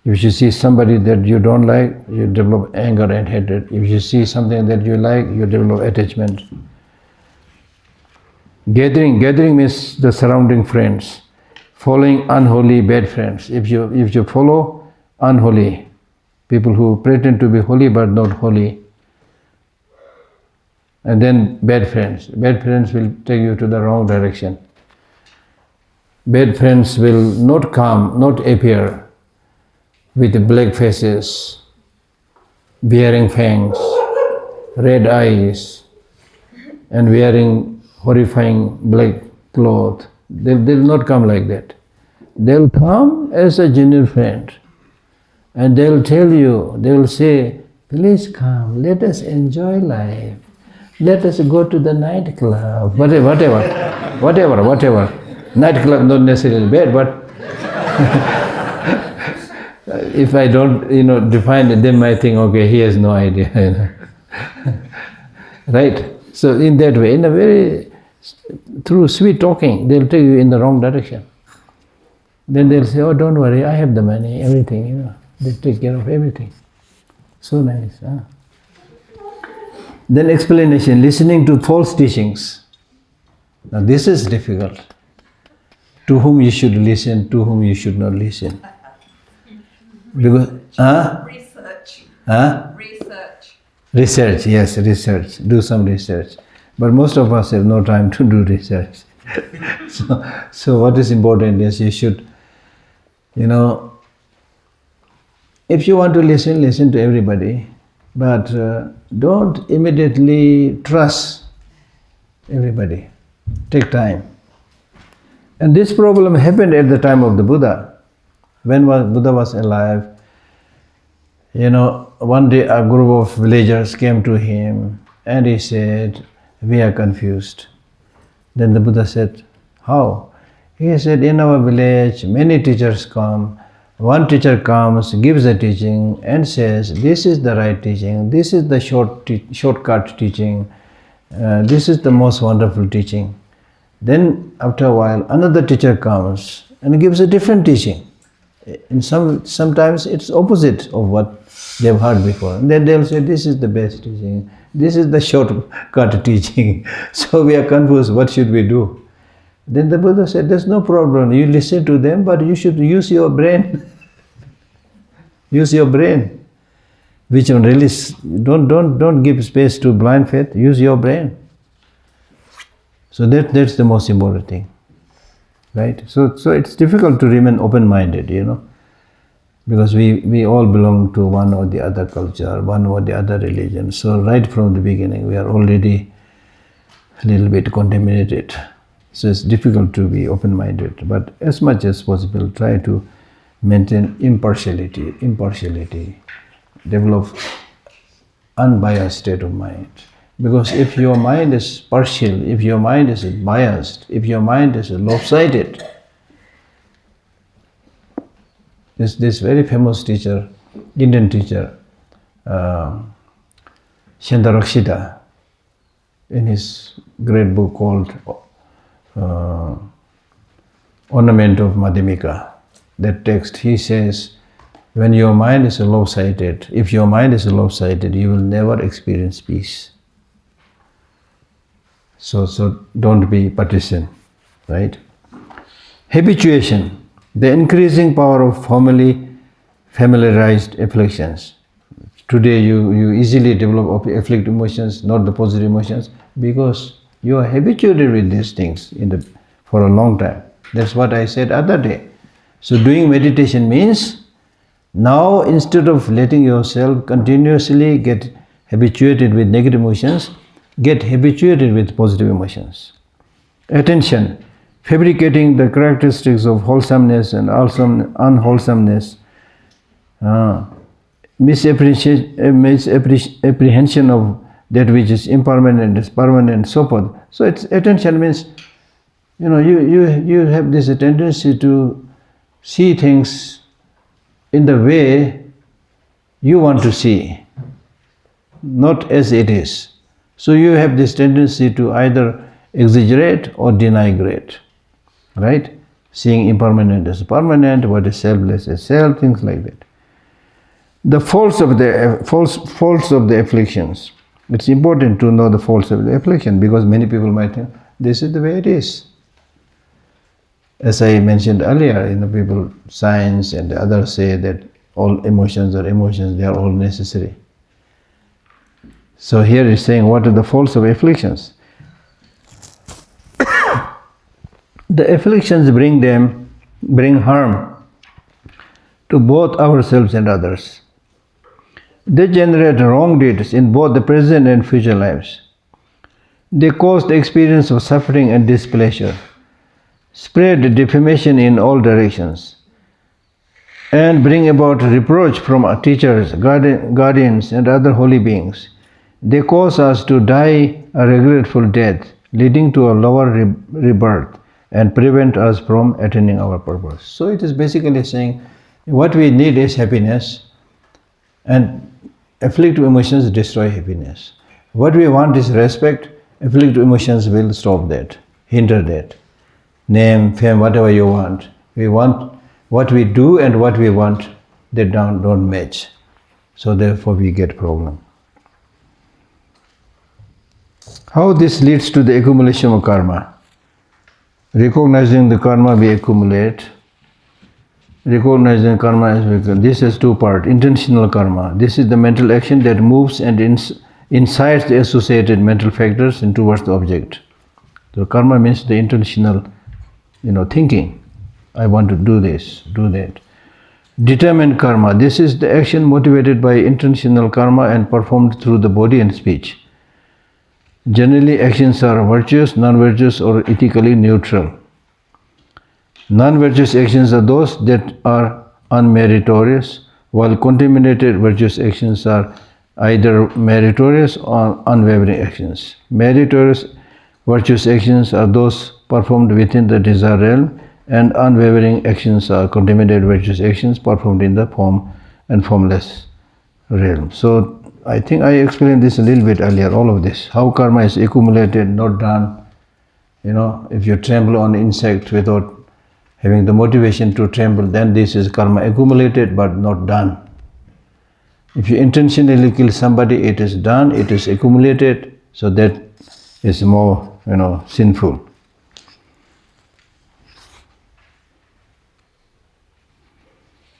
A: If you see somebody that you don't like, you develop anger and hatred. If you see something that you like, you develop attachment. Gathering means the surrounding friends. Following unholy, bad friends. If you follow unholy, people who pretend to be holy but not holy, and then bad friends will take you to the wrong direction. Bad friends will not appear with black faces, bearing fangs, red eyes, and wearing horrifying black cloth. They'll not come like that. They'll come as a genuine friend, and they'll tell you, they'll say, please come, let us enjoy life. Let us go to the nightclub, whatever. Nightclub not necessarily bad, but if I don't, define it, they might think, okay, he has no idea, Right? So in that way, through sweet talking, they'll take you in the wrong direction. Then they'll say, oh, don't worry, I have the money, everything, They take care of everything. So nice, huh? Then explanation, listening to false teachings. Now this is difficult. To whom you should listen, to whom you should not listen. Because,
B: Research.
A: Research, yes, research. Do some research. But most of us have no time to do research. So what is important is you should, if you want to listen to everybody, but don't immediately trust everybody. Take time. And this problem happened at the time of the Buddha. When Buddha was alive, one day a group of villagers came to him and he said, we are confused. Then the Buddha said, how? He said, in our village, many teachers come. One teacher comes, gives a teaching and says, this is the right teaching, this is the shortcut teaching, this is the most wonderful teaching. Then after a while, another teacher comes and gives a different teaching. And sometimes it's opposite of what they've heard before. And then they'll say, this is the best teaching, This is the shortcut teaching. So we are confused, what should we do? Then the Buddha said, there's no problem. You listen to them, but you should use your brain. Use your brain. Which one really, don't give space to blind faith. Use your brain. So that's the most important thing. Right? So it's difficult to remain open-minded, because we all belong to one or the other culture, one or the other religion. So right from the beginning, we are already a little bit contaminated. So it's difficult to be open-minded. But as much as possible, try to maintain impartiality, develop unbiased state of mind. Because if your mind is partial, if your mind is biased, if your mind is lopsided, this very famous teacher, Indian teacher, Shantarakshita, in his great book called Ornament of Madhyamika, that text, he says, when your mind is lopsided, if your mind is lopsided, you will never experience peace. So don't be partisan, right? Habituation, the increasing power of familiarized afflictions. Today you easily develop afflictive emotions, not the positive emotions, because you are habituated with these things for a long time. That's what I said other day. So doing meditation means now instead of letting yourself continuously get habituated with negative emotions, get habituated with positive emotions. Attention, fabricating the characteristics of wholesomeness and unwholesomeness, misapprehension of that which is impermanent is permanent, so forth. So it's attention means, you have this tendency to see things in the way you want to see, not as it is. So you have this tendency to either exaggerate or denigrate, right? Seeing impermanent as permanent, what is selfless as self, things like that. The faults of the afflictions. It's important to know the faults of the affliction, because many people might think this is the way it is. As I mentioned earlier, people, science and others say that all emotions are emotions, they are all necessary. So here is saying, what are the faults of afflictions? The afflictions bring harm to both ourselves and others. They generate wrong deeds in both the present and future lives. They cause the experience of suffering and displeasure, spread defamation in all directions, and bring about reproach from our teachers, guardians, and other holy beings. They cause us to die a regretful death, leading to a lower rebirth, and prevent us from attaining our purpose. So it is basically saying, what we need is happiness, and afflictive emotions destroy happiness. What we want is respect, afflictive emotions will stop that, hinder that. Name, fame, whatever you want. We want what we do and what we want, they don't match. So therefore we get problem. How this leads to the accumulation of karma. Recognizing the karma we accumulate. Recognizing karma as this has two parts. Intentional karma. This is the mental action that moves and incites the associated mental factors and towards the object. So karma means the intentional, thinking. I want to do this, do that. Determined karma. This is the action motivated by intentional karma and performed through the body and speech. Generally, actions are virtuous, non-virtuous, or ethically neutral. Non-virtuous actions are those that are unmeritorious, while contaminated virtuous actions are either meritorious or unwavering actions. Meritorious virtuous actions are those performed within the desire realm, and unwavering actions are contaminated virtuous actions performed in the form and formless realm. So I think I explained this a little bit earlier, all of this. How karma is accumulated, not done. If you tremble on insect without having the motivation to tremble, then this is karma accumulated but not done. If you intentionally kill somebody, it is done, it is accumulated, so that is more, sinful.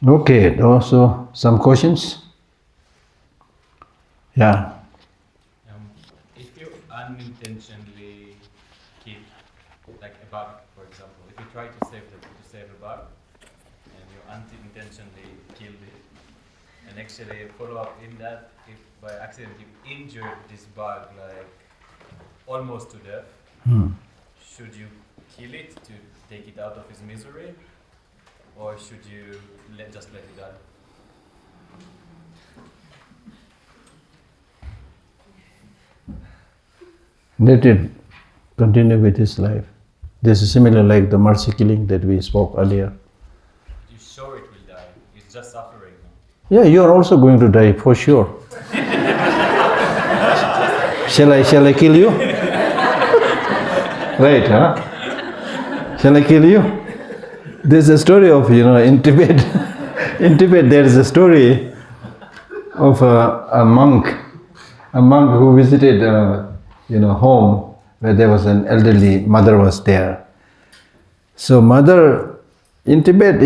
A: Okay, also some questions? Yeah.
D: If you unintentionally kill, like a bug, for example, if you try to save a bug, and you unintentionally killed it, and actually follow up in that, if by accident you injured this bug like almost to death, should you kill it to take it out of his misery, or should you just let it die?
A: Let it continue with his life. This is similar like the mercy killing that we spoke earlier.
D: You sure it will die? It's just suffering.
A: Yeah, you are also going to die for sure. Shall I kill you? Right, huh? Shall I kill you? There's a story of, in Tibet, there is a story of a monk who visited, home where there was an elderly mother was there. So mother, in Tibet,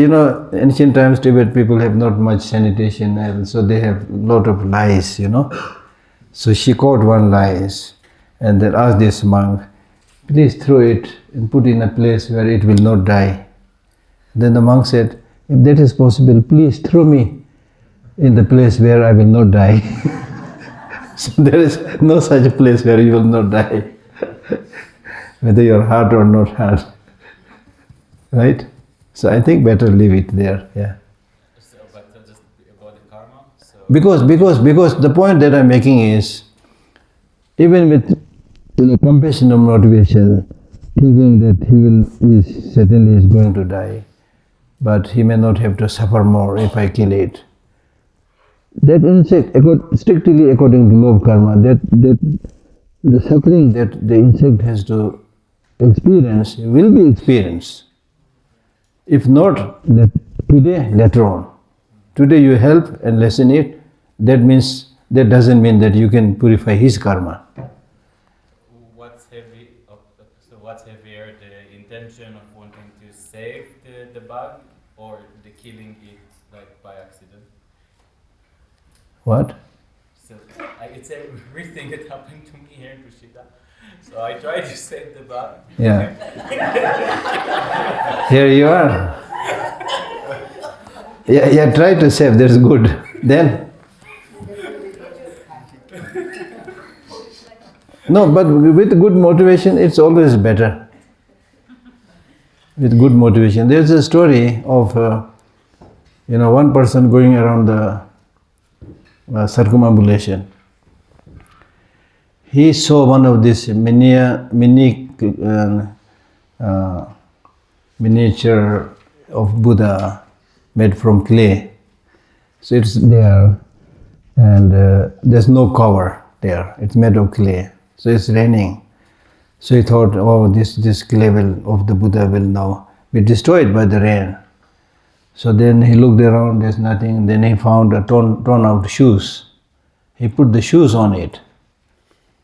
A: ancient times Tibet people have not much sanitation, and so they have a lot of lice, So she caught one lice and then asked this monk, please throw it and put it in a place where it will not die. Then the monk said, if that is possible, please throw me in the place where I will not die. So there is no such place where you will not die, whether you are hurt or not hurt. Right? So I think better leave it there. Yeah.
D: So, but just about the karma. So
A: Because the point that I'm making is, even with compassion or motivation, thinking that he certainly is going to die, but he may not have to suffer more if I kill it. That insect, strictly according to law of karma, that the suffering that the insect has to experience will be experienced. If not, that today, later on. Today you help and lessen it, that doesn't mean that you can purify his karma.
D: what's heavier, the intention of wanting to save the bug, or the killing it like by accident?
A: What?
D: So it's everything that happened to me here in Kushida. So I tried to save the bug.
A: Yeah. Here you are. Yeah, try to save, that's good. Then? No, but with good motivation, it's always better. With good motivation. There's a story of, one person going around the circumambulation. He saw one of these miniature of Buddha made from clay. So it's there, and there's no cover there. It's made of clay. So it's raining. So he thought, oh, this clay of the Buddha will now be destroyed by the rain. So then he looked around, there's nothing. Then he found a torn out shoes. He put the shoes on it.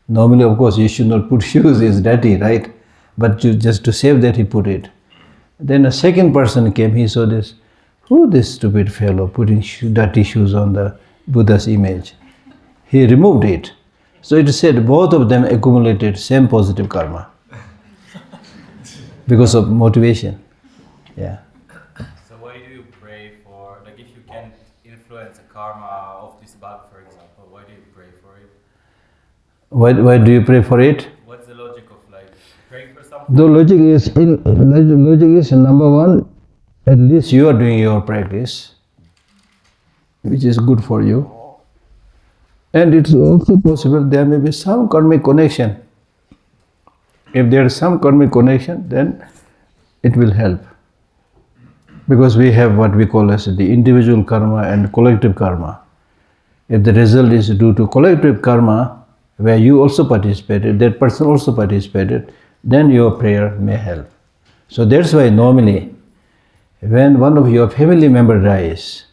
A: Normally, of course, you should not put shoes, it's dirty, right? But just to save that, he put it. Then a second person came, he saw this. Who this stupid fellow putting dirty shoes on the Buddha's image? He removed it. So it said both of them accumulated same positive karma because of motivation. Yeah.
D: So why do you pray for, like if you can influence the karma of this bug, for example, why do you pray for it?
A: Why do you pray for it?
D: What's the logic of like praying for something?
A: The logic is number one, at least you are doing your practice, which is good for you. And it's also possible there may be some karmic connection. If there is some karmic connection, then it will help. Because we have what we call as the individual karma and collective karma. If the result is due to collective karma, where you also participated, that person also participated, then your prayer may help. So that's why normally, when one of your family member dies,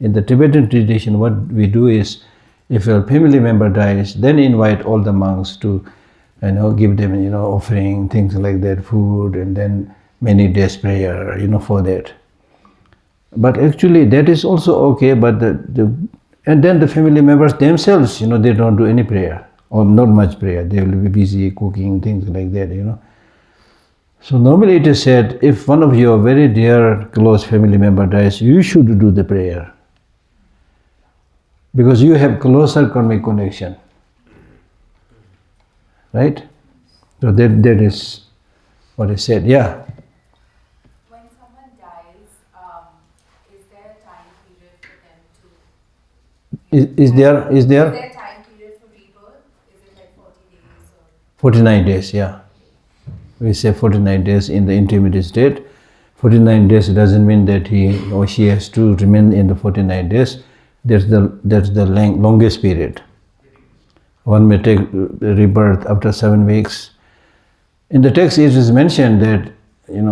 A: In the Tibetan tradition, what we do is, if a family member dies, then invite all the monks to, give them, offering, things like that, food, and then many days prayer, for that. But actually, that is also okay. But and then the family members themselves, they don't do any prayer or not much prayer. They will be busy cooking, things like that. So normally it is said, if one of your very dear, close family member dies, you should do the prayer. Because you have closer karmic connection. Right? So that is what is said. Yeah.
B: When someone dies, is there a time period for them to...
A: Is there?
B: Is there a time period for rebirth? Is it like 40 days or...
A: 49 days, yeah. We say 49 days in the intermediate state. 49 days doesn't mean that he or she has to remain in the 49 days. That's the longest period. One may take rebirth after 7 weeks. In the text it is mentioned that, in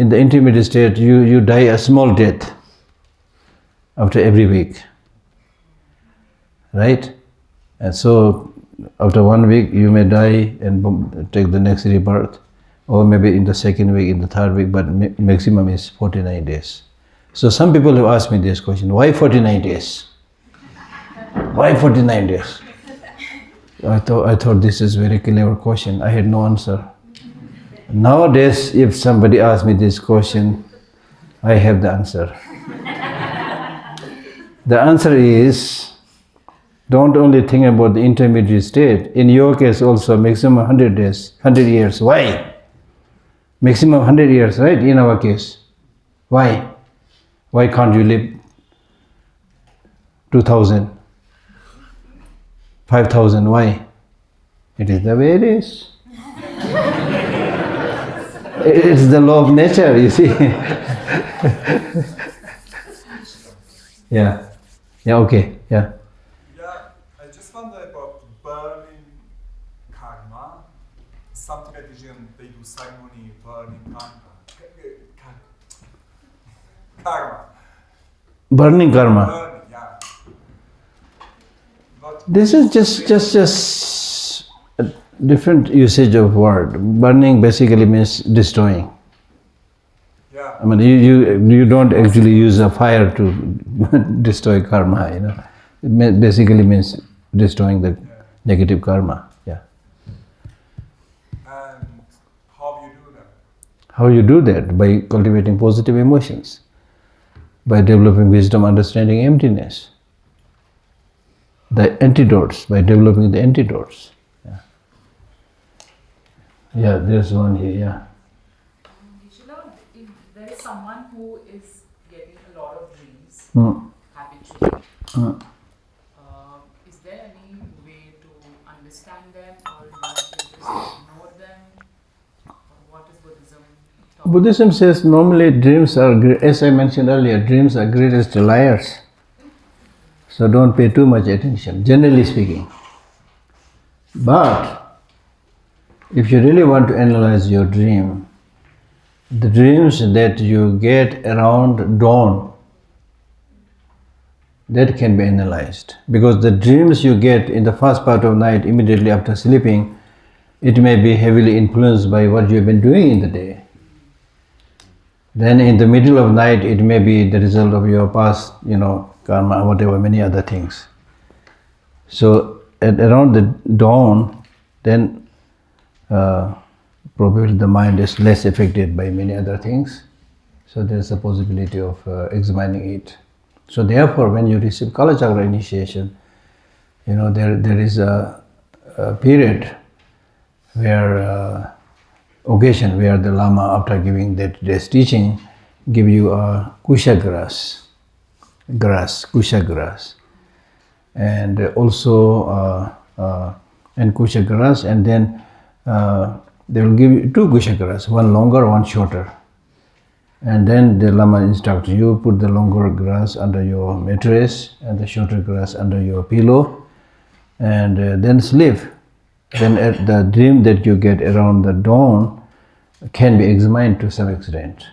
A: the intermediate state you die a small death after every week. Right? And so after 1 week you may die and take the next rebirth, or maybe in the second week, in the third week, but maximum is 49 days. So some people have asked me this question, why 49 days? Why 49 days? I thought this is a very clever question. I had no answer. Nowadays, if somebody asks me this question, I have the answer. The answer is, don't only think about the intermediate state. In your case also, maximum 100 days, 100 years. Why? Maximum 100 years, right? In our case. Why? Why can't you live 2000, 5000? Why? It is the way it is. It's the law of nature, you see. Yeah. Yeah, okay. Yeah.
C: I just wonder about burning karma. Some tradition they do ceremony burning karma.
A: Burning karma.
C: Burning, yeah. But
A: This is just a different usage of word. Burning basically means destroying.
C: yeah,
A: I mean, you don't actually use a fire to destroy karma. It basically means destroying the negative karma. Yeah.
C: and how you do that?
A: How you do that? By cultivating positive emotions, by developing wisdom, understanding emptiness. The antidotes, by developing the antidotes. Yeah. Yeah, there's one here. Yeah.
E: Geshe Lhakdor, if there is someone who is getting a lot of dreams habitually, is there any way to understand them, or one should just ignore them? Or what is Buddhism talking?
A: Buddhism says normally dreams are, as I mentioned earlier, dreams are greatest liars. So don't pay too much attention, generally speaking. But if you really want to analyze your dream, the dreams that you get around dawn, that can be analyzed. Because the dreams you get in the first part of night, immediately after sleeping, it may be heavily influenced by what you have been doing in the day. Then in the middle of night, it may be the result of your past, karma, whatever, many other things. So at around the dawn, then probably the mind is less affected by many other things. So there is a possibility of examining it. So therefore, when you receive Kala Chakra initiation, there is a period where occasion where the Lama, after giving that day's teaching, give you a kusha grass, kusha grass, and also and kusha grass, and then they will give you 2 kusha grass, one longer, one shorter. And then the Lama instructs you, put the longer grass under your mattress and the shorter grass under your pillow, and then sleep. Then the dream that you get around the dawn can be examined to some extent.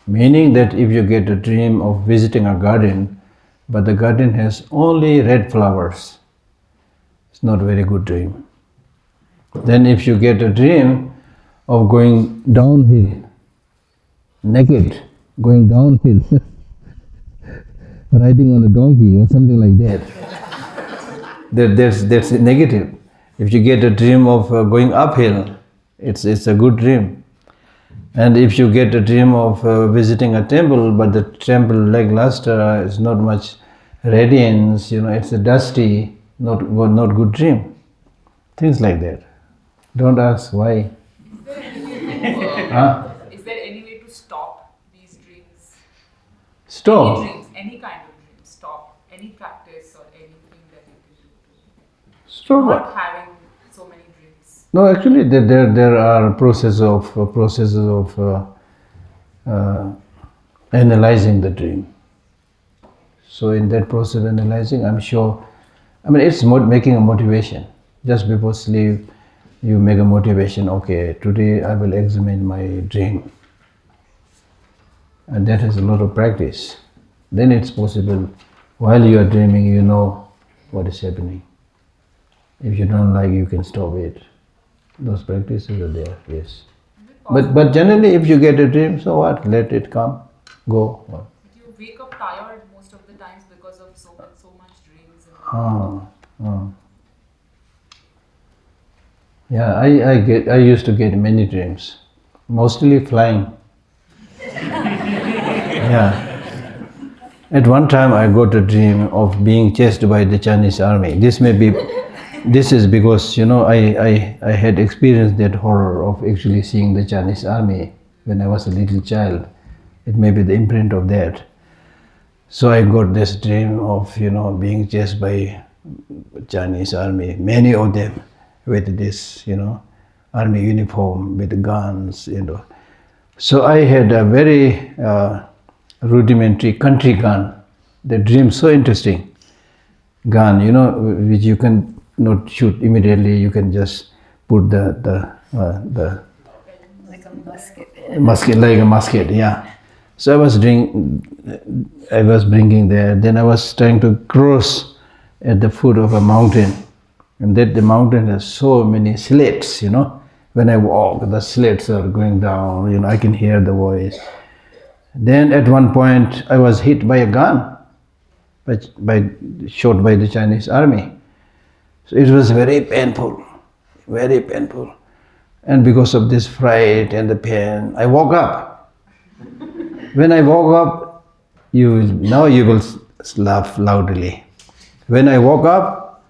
A: Meaning that if you get a dream of visiting a garden, but the garden has only red flowers, it's not a very good dream. Then if you get a dream of going downhill, naked, going downhill, riding on a donkey or something like that, that's negative. If you get a dream of going uphill, it's a good dream. And if you get a dream of visiting a temple, but the temple lackluster, is not much radiance, it's a dusty, not good dream. Things like that. Don't ask why. Huh?
E: Is there any way to stop these dreams?
A: Stop.
E: Any dreams, any kind of dream, stop. Any practice or anything that you can do to
A: Stop.
E: not having so many dreams.
A: No, actually, there are processes of analyzing the dream. So in that process of analyzing, I'm sure, it's making a motivation. Just before sleep, you make a motivation. Okay, today I will examine my dream, and that has a lot of practice. Then it's possible. While you are dreaming, you know what is happening. If you don't like, you can stop it. Those practices are there, yes. But generally, if you get a dream, so what? Let it come, go.
E: Do you wake up tired most of the times because of so much dreams?
A: Yeah, I used to get many dreams, mostly flying. Yeah. At one time, I got a dream of being chased by the Chinese army. This is because I had experienced that horror of actually seeing the Chinese army when I was a little child. It may be the imprint of that. So I got this dream of being chased by Chinese army, many of them with this army uniform with guns. So I had a very rudimentary country gun. The dream so interesting. Gun, which you can not shoot immediately. You can just put the
B: Like a musket.
A: like a musket. Yeah. So I was bringing there. Then I was trying to cross at the foot of a mountain, and that the mountain has so many slits. When I walk, the slits are going down. I can hear the voice. Then at one point, I was hit by a gun, shot by the Chinese army. So it was very painful, very painful. And because of this fright and the pain, I woke up. When I woke up, you will laugh loudly. When I woke up,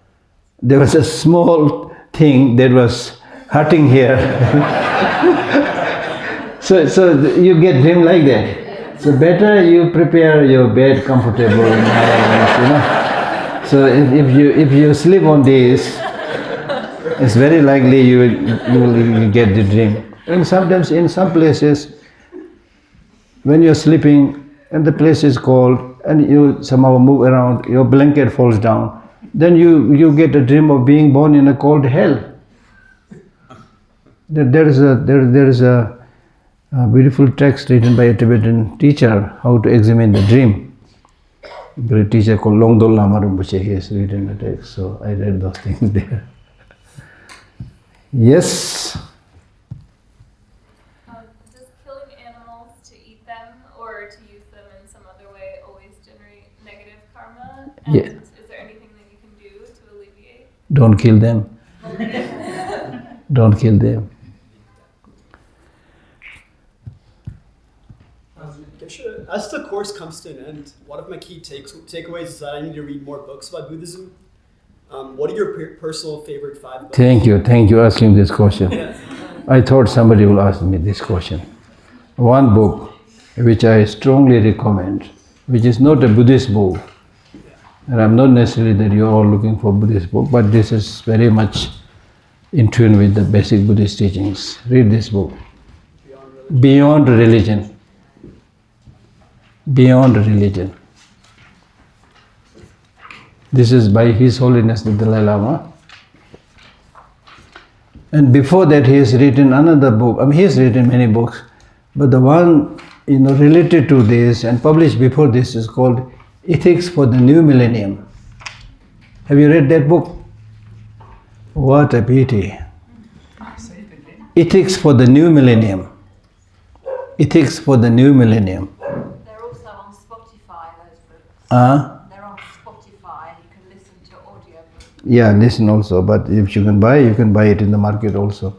A: there was a small thing that was hurting here. so you get dream like that. So better you prepare your bed comfortable, So if you sleep on this, it's very likely you will get the dream. And sometimes in some places, when you're sleeping and the place is cold and you somehow move around, your blanket falls down, then you get a dream of being born in a cold hell. There is a beautiful text written by a Tibetan teacher, how to examine the dream. A great teacher called Longdol Lama Rinpoche, he has written a text, so I read those things there. Yes?
F: Does killing animals to eat them or to use them in some other way always generate negative karma? And
A: Yeah.
F: is there anything that you can do to alleviate?
A: Don't kill them. Don't kill them.
G: As the course comes to an end, one of my key takeaways is that I need to read more books about Buddhism. What are your personal favorite 5 books?
A: Thank you asking this question.
G: Yeah.
A: I thought somebody will ask me this question. One book which I strongly recommend, which is not a Buddhist book, and I'm not necessarily that you're all looking for Buddhist book, but this is very much in tune with the basic Buddhist teachings. Read this book. Beyond Religion. Beyond Religion. This is by His Holiness the Dalai Lama. And before that he has written another book. He has written many books, but the one related to this and published before this is called Ethics for the New Millennium. Have you read that book? What a pity. Ethics for the New Millennium. Ethics for the New Millennium.
H: They're also on Spotify, those books. They're on Spotify, you can listen to audiobooks.
A: Yeah, listen also, but if you can buy it in the market also.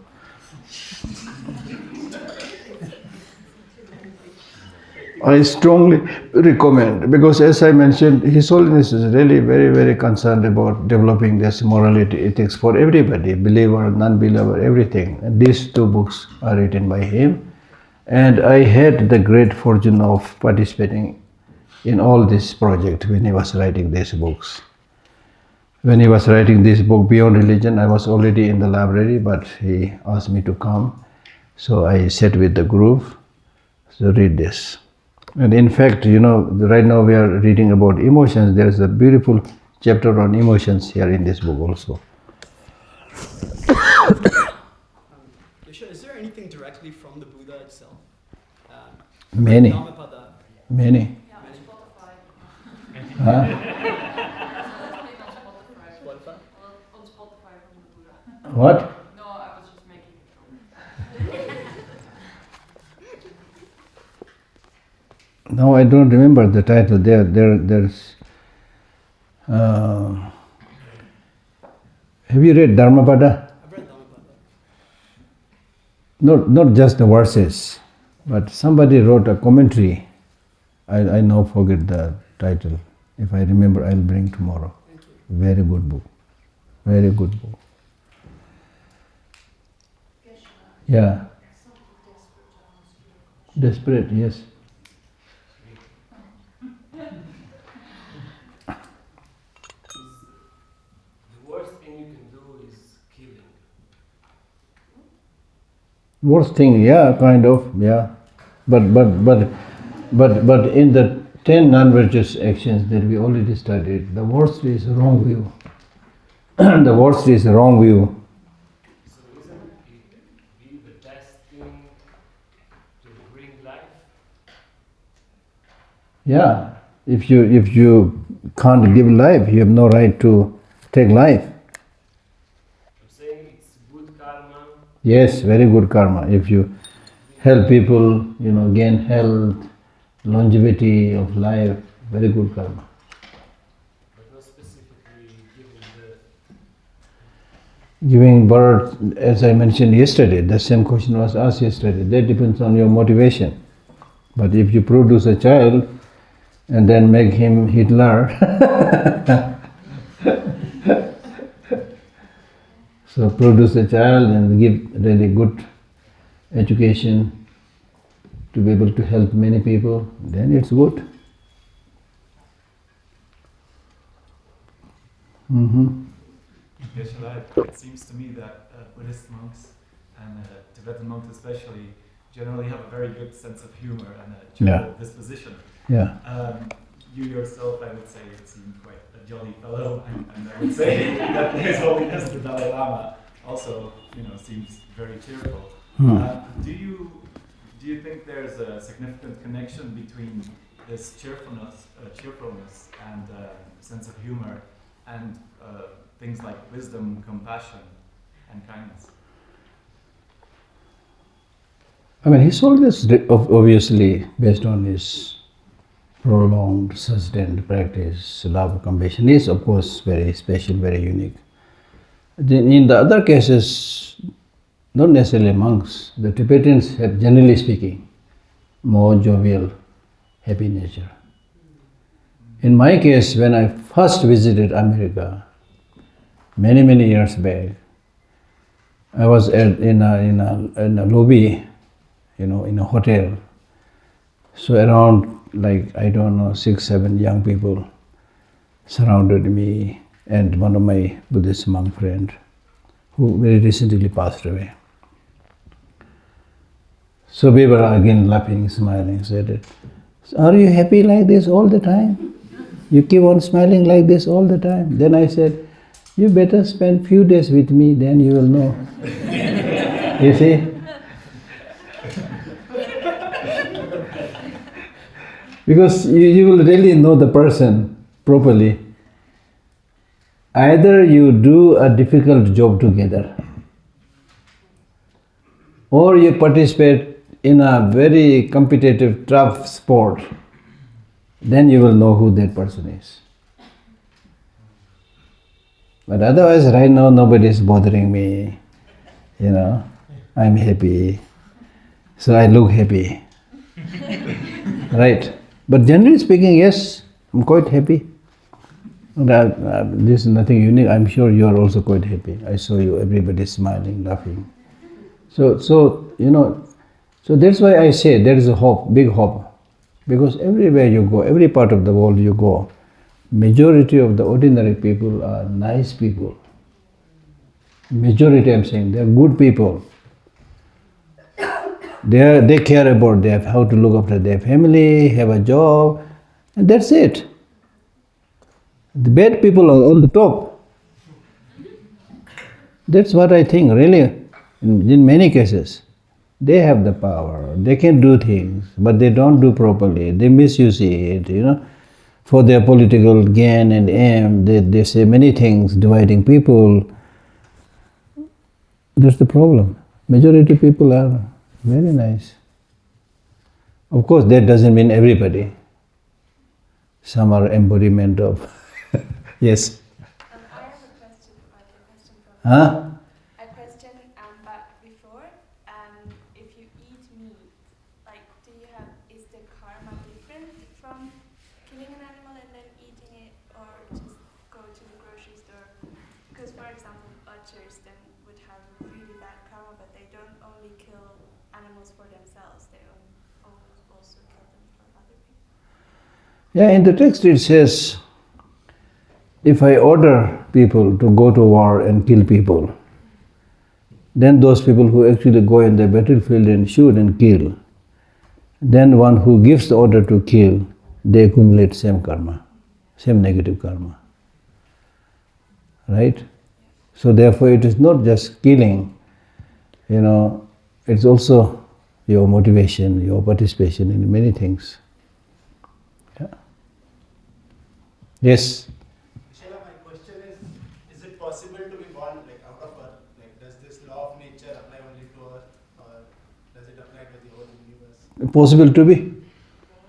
A: I strongly recommend, because as I mentioned, His Holiness is really very, very concerned about developing this morality ethics for everybody, believer, non-believer, everything. And these two books are written by him. And I had the great fortune of participating in all this project when he was writing these books. When he was writing this book, Beyond Religion, I was already in the library, but he asked me to come. So I sat with the group to read this. And in fact, right now we are reading about emotions. There is a beautiful chapter on emotions here in this book also.
G: Geshe, is there anything directly from the Buddha itself?
A: Many.
G: Dhammapada.
A: Many.
E: Yeah, on Spotify.
A: Huh?
G: Spotify?
E: On Spotify from the Buddha.
A: What?
E: No, I was just making a joke.
A: No, I don't remember the title. There's. Have you read Dharmapada?
G: I've read Dhammapada.
A: Not just the verses, but somebody wrote a commentary. I now forget the title. If I remember, I'll bring tomorrow.
G: Thank you.
A: Very good book. Very good book. Yeah. Desperate, yes.
I: The worst thing you can do is killing.
A: Worst thing, yeah, kind of, yeah. But in the 10 non-virtuous actions that we already studied, the worst is wrong view. The worst is wrong view.
I: So isn't it be the best thing to bring life?
A: Yeah, if you can't give life, you have no right to take life.
I: I'm saying it's good karma.
A: Yes, very good karma. If you help people, gain health, longevity of life, very good karma.
I: But not specifically giving birth.
A: Giving birth, as I mentioned yesterday, the same question was asked yesterday. That depends on your motivation. But if you produce a child and then make him Hitler, so produce a child and give really good education to be able to help many people, then it's good.
C: Geshe Lhakdor, it seems to me that Buddhist monks and Tibetan monks especially generally have a very good sense of humor and a cheerful disposition.
A: Yeah.
C: You yourself, I would say, seem quite a jolly fellow, and I would say that His Holiness the Dalai Lama also, seems very cheerful. Do you think there's a significant connection between this cheerfulness and sense of humor and things like wisdom, compassion, and kindness?
A: I mean, His Holiness obviously, based on his prolonged, sustained practice, love of compassion, is of course very special, very unique. Then in the other cases, not necessarily monks, the Tibetans have, generally speaking, more jovial, happy nature. In my case, when I first visited America, many years back, I was in a lobby, in a hotel. So around 6, 7 young people surrounded me and one of my Buddhist monk friend who very recently passed away. So we were again laughing, smiling, said, "Are you happy like this all the time? You keep on smiling like this all the time?" Then I said, "You better spend few days with me, then you will know." You see? Because you will really know the person properly. Either you do a difficult job together, or you participate in a very competitive, tough sport, then you will know who that person is. But otherwise, right now, nobody is bothering me. I'm happy. So I look happy. Right? But generally speaking, yes, I'm quite happy. This is nothing unique. I'm sure you are also quite happy. I saw you, everybody smiling, laughing. So that's why I say there is a hope, big hope. Because everywhere you go, every part of the world you go, majority of the ordinary people are nice people. Majority, I'm saying, they are good people. They care about how to look after their family, have a job, and that's it. The bad people are on the top. That's what I think, really, in many cases. They have the power, they can do things, but they don't do properly. They misuse it, for their political gain and aim. They say many things, dividing people. That's the problem. Majority people are very nice. Of course, that doesn't mean everybody. Some are embodiment of. Yes.
B: I have a question about the question from
A: Huh?
B: a question back before. If you eat meat, like, is the karma different from killing an animal and then eating it, or just go to the grocery store? Because, for example, butchers then would have really bad karma, but they don't only kill animals for themselves; they also kill them for other people.
A: Yeah, in the text it says, if I order people to go to war and kill people, then those people who actually go in the battlefield and shoot and kill, then one who gives the order to kill, they accumulate same karma, same negative karma. Right? So therefore it is not just killing, it's also your motivation, your participation in many things. Yeah. Yes?
J: Shela, my question is it possible to be born out of Earth? Does this law of nature apply only to Earth, or does it apply to the whole universe?
A: Possible to be?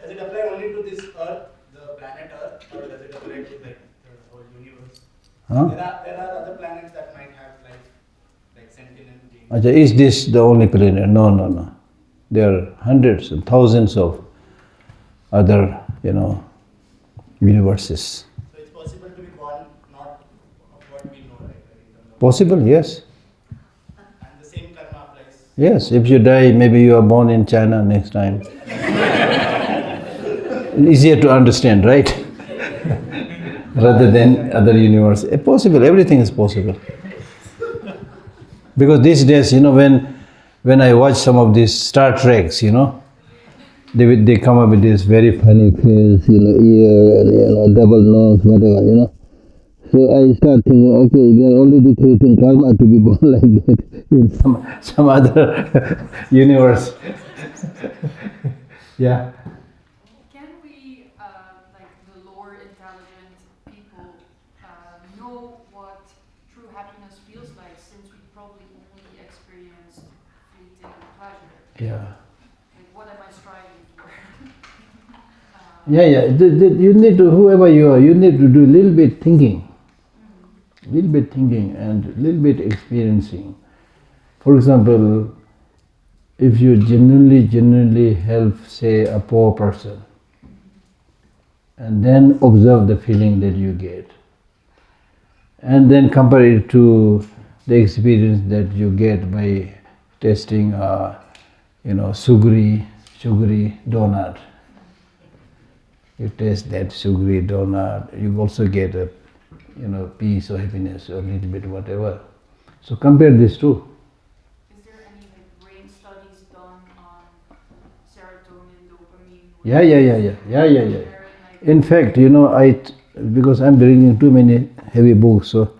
J: Does it apply only to this Earth, the planet Earth, or does it apply to the whole universe?
A: Huh?
J: There are other planets that might have like sentient beings.
A: Acha, is this the only planet? No. There are hundreds and thousands of other, universes.
J: So it's possible to be born not of what we know, right?
A: Possible, yes.
J: And the same karma applies.
A: Yes, if you die, maybe you are born in China next time. Easier to understand, right? Rather than other universe. Possible, everything is possible. Because these days, when I watch some of these Star Treks, they come up with this very funny face, ear, double nose, whatever, So I start thinking, okay, they are already creating karma to be born like that in some other universe. Yeah.
E: Can we, the lower intelligent people, know what true happiness feels like, since we probably only experience fleeting pleasure?
A: Yeah.
E: What am I striving for?
A: Yeah. You need to, whoever you are, you need to do a little bit thinking. Little bit thinking and a little bit experiencing. For example, if you genuinely help, say, a poor person, and then observe the feeling that you get, and then compare it to the experience that you get by tasting a, sugary donut. You taste that sugary donut, you also get a peace or happiness or a little bit whatever. So compare these two.
E: Is there any brain studies done on serotonin, dopamine?
A: Yeah. In fact, because I'm bringing too many heavy books, so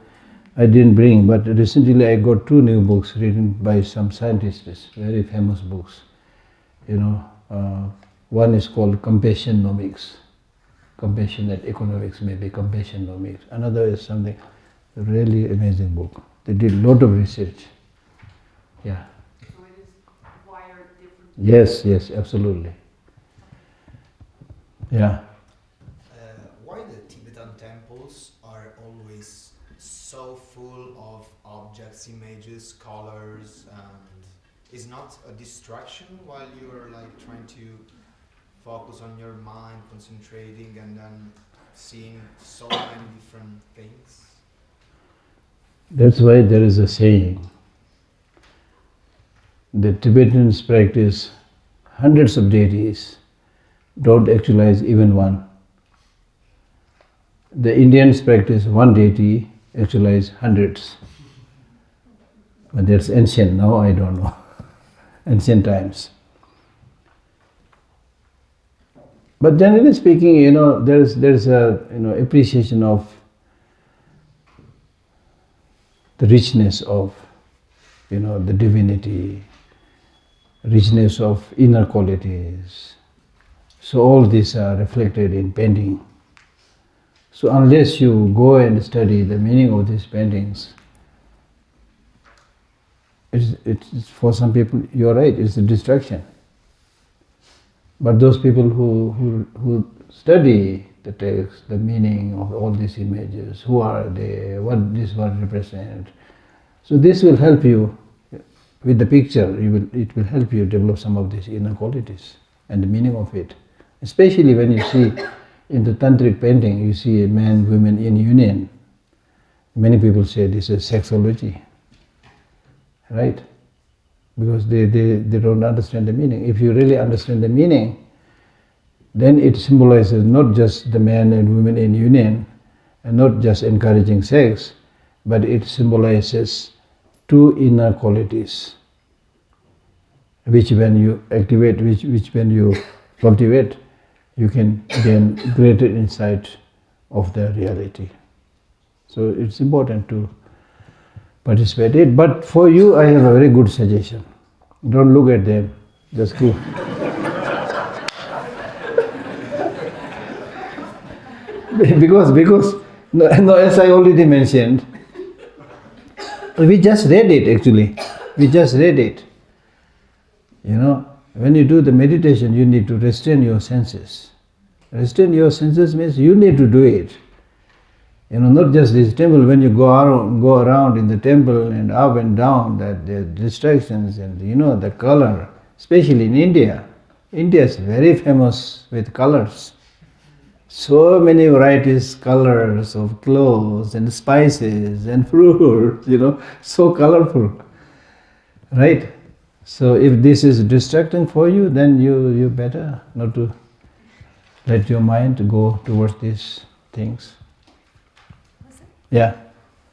A: I didn't bring, but recently I got 2 new books written by some scientists, very famous books. One is called compassionomics. Compassionate economics, maybe compassionomics. Another is something really amazing book. They did a lot of research. Yeah.
E: So it is wired differently.
A: Yes, absolutely. Yeah.
K: Why the Tibetan temples are always so full of objects, images, colors, and is not a distraction while you're like trying to focus on your mind, concentrating, and then seeing so many different things?
A: That's why there is a saying. The Tibetans practice hundreds of deities, don't actualize even one. The Indians practice one deity, actualize hundreds. But that's ancient, now I don't know. Ancient times. But generally speaking, there's a appreciation of the richness of the divinity, richness of inner qualities. So all these are reflected in painting. So unless you go and study the meaning of these paintings, it's for some people, you're right, it's a distraction. But those people who study the text, the meaning of all these images, who are they, what this word represent, so this will help you with the picture. It will help you develop some of these inner qualities and the meaning of it. Especially when you see in the tantric painting, you see a man, woman in union. Many people say this is sexology, right? Because they don't understand the meaning. If you really understand the meaning, then it symbolizes not just the man and woman in union, and not just encouraging sex, but it symbolizes two inner qualities, which when you activate, which when you cultivate, you can gain greater insight of the reality. So it's important to participate in it. But for you, I have a very good suggestion. Don't look at them, just go. because no, as I already mentioned, we just read it actually. We just read it. When you do the meditation, you need to restrain your senses. Restrain your senses means you need to do it. Not just this temple. When you go around in the temple and up and down, that the distractions and the color, especially in India. India is very famous with colors. So many varieties, colors of clothes and spices and fruit, so colorful, right? So if this is distracting for you, then you better not to let your mind go towards these things. Yeah.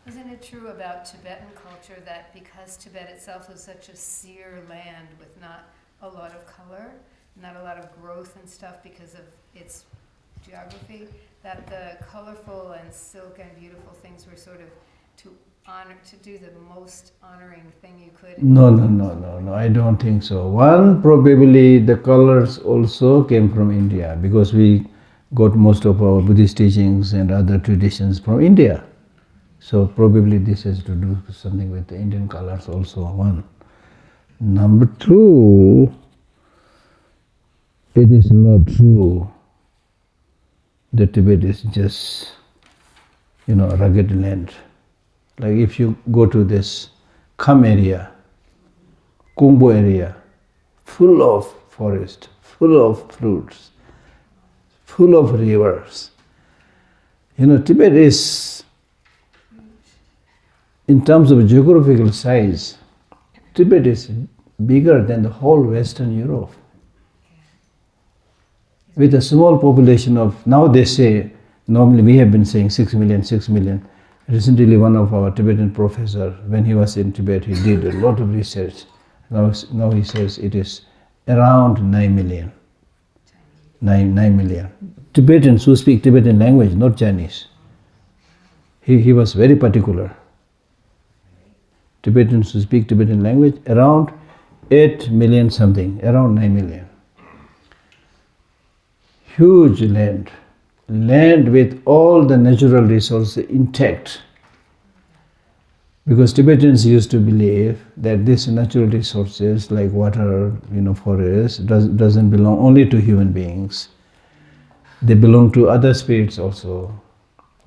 L: Isn't it true about Tibetan culture that because Tibet itself is such a sere land with not a lot of color, not a lot of growth and stuff because of its geography, that the colorful and silk and beautiful things were sort of to do the most honoring thing you could?
A: No, I don't think so. One, probably the colors also came from India, because we got most of our Buddhist teachings and other traditions from India. So probably this has to do something with the Indian colors also, one. Number two, it is not true that Tibet is just, a rugged land. Like if you go to this Kham area, Kumbo area, full of forest, full of fruits, full of rivers. Tibet is, in terms of geographical size, Tibet is bigger than the whole Western Europe. With a small population of, now they say, normally we have been saying 6 million. Recently one of our Tibetan professor, when he was in Tibet, he did a lot of research. Now he says it is around 9 million. 9 million. Tibetans who speak Tibetan language, not Chinese. He was very particular. Tibetans who speak Tibetan language, around 8 million something, around 9 million. huge land with all the natural resources intact. Because Tibetans used to believe that these natural resources like water, forest, doesn't belong only to human beings. They belong to other spirits also.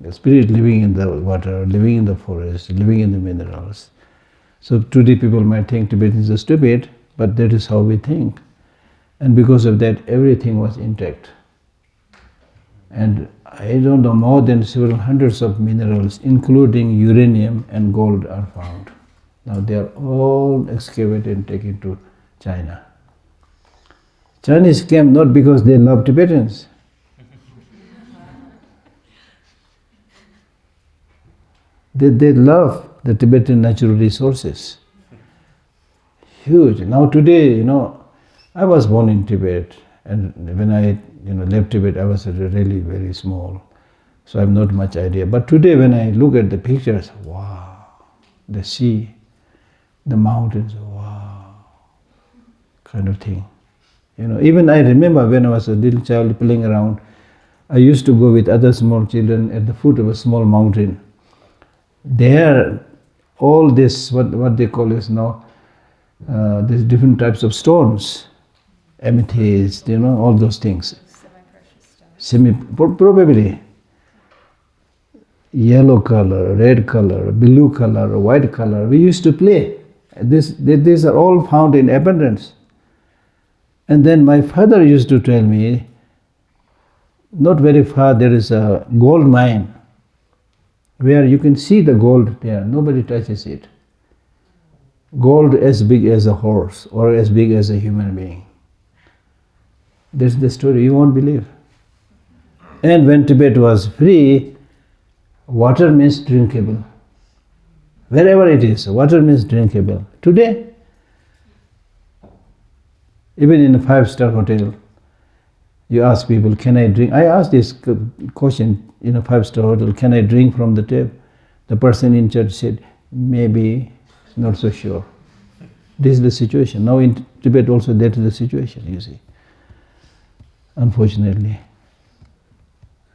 A: The spirit living in the water, living in the forest, living in the minerals. So today people might think Tibetans are stupid, but that is how we think. And because of that, everything was intact. And I don't know, more than several hundreds of minerals, including uranium and gold, are found. Now they are all excavated and taken to China. Chinese came not because they love Tibetans. They love the Tibetan natural resources. Huge. Now today, I was born in Tibet, and when I left Tibet, I was really very small. So I have not much idea. But today when I look at the pictures, wow, the sea, the mountains, wow, kind of thing. Even I remember when I was a little child playing around, I used to go with other small children at the foot of a small mountain. There, all this, what they call is now, these different types of stones, amethyst, all those things. Probably yellow color, red color, blue color, white color. We used to play. These are all found in abundance. And then my father used to tell me, not very far there is a gold mine where you can see the gold there. Nobody touches it. Gold as big as a horse or as big as a human being. That's the story, you won't believe. And when Tibet was free, water means drinkable. Wherever it is, water means drinkable. Today, even in a 5-star hotel, you ask people, can I drink? I asked this question in a 5-star hotel, can I drink from the tap? The person in charge said, maybe, not so sure. This is the situation. Now in Tibet also that is the situation, you see. Unfortunately.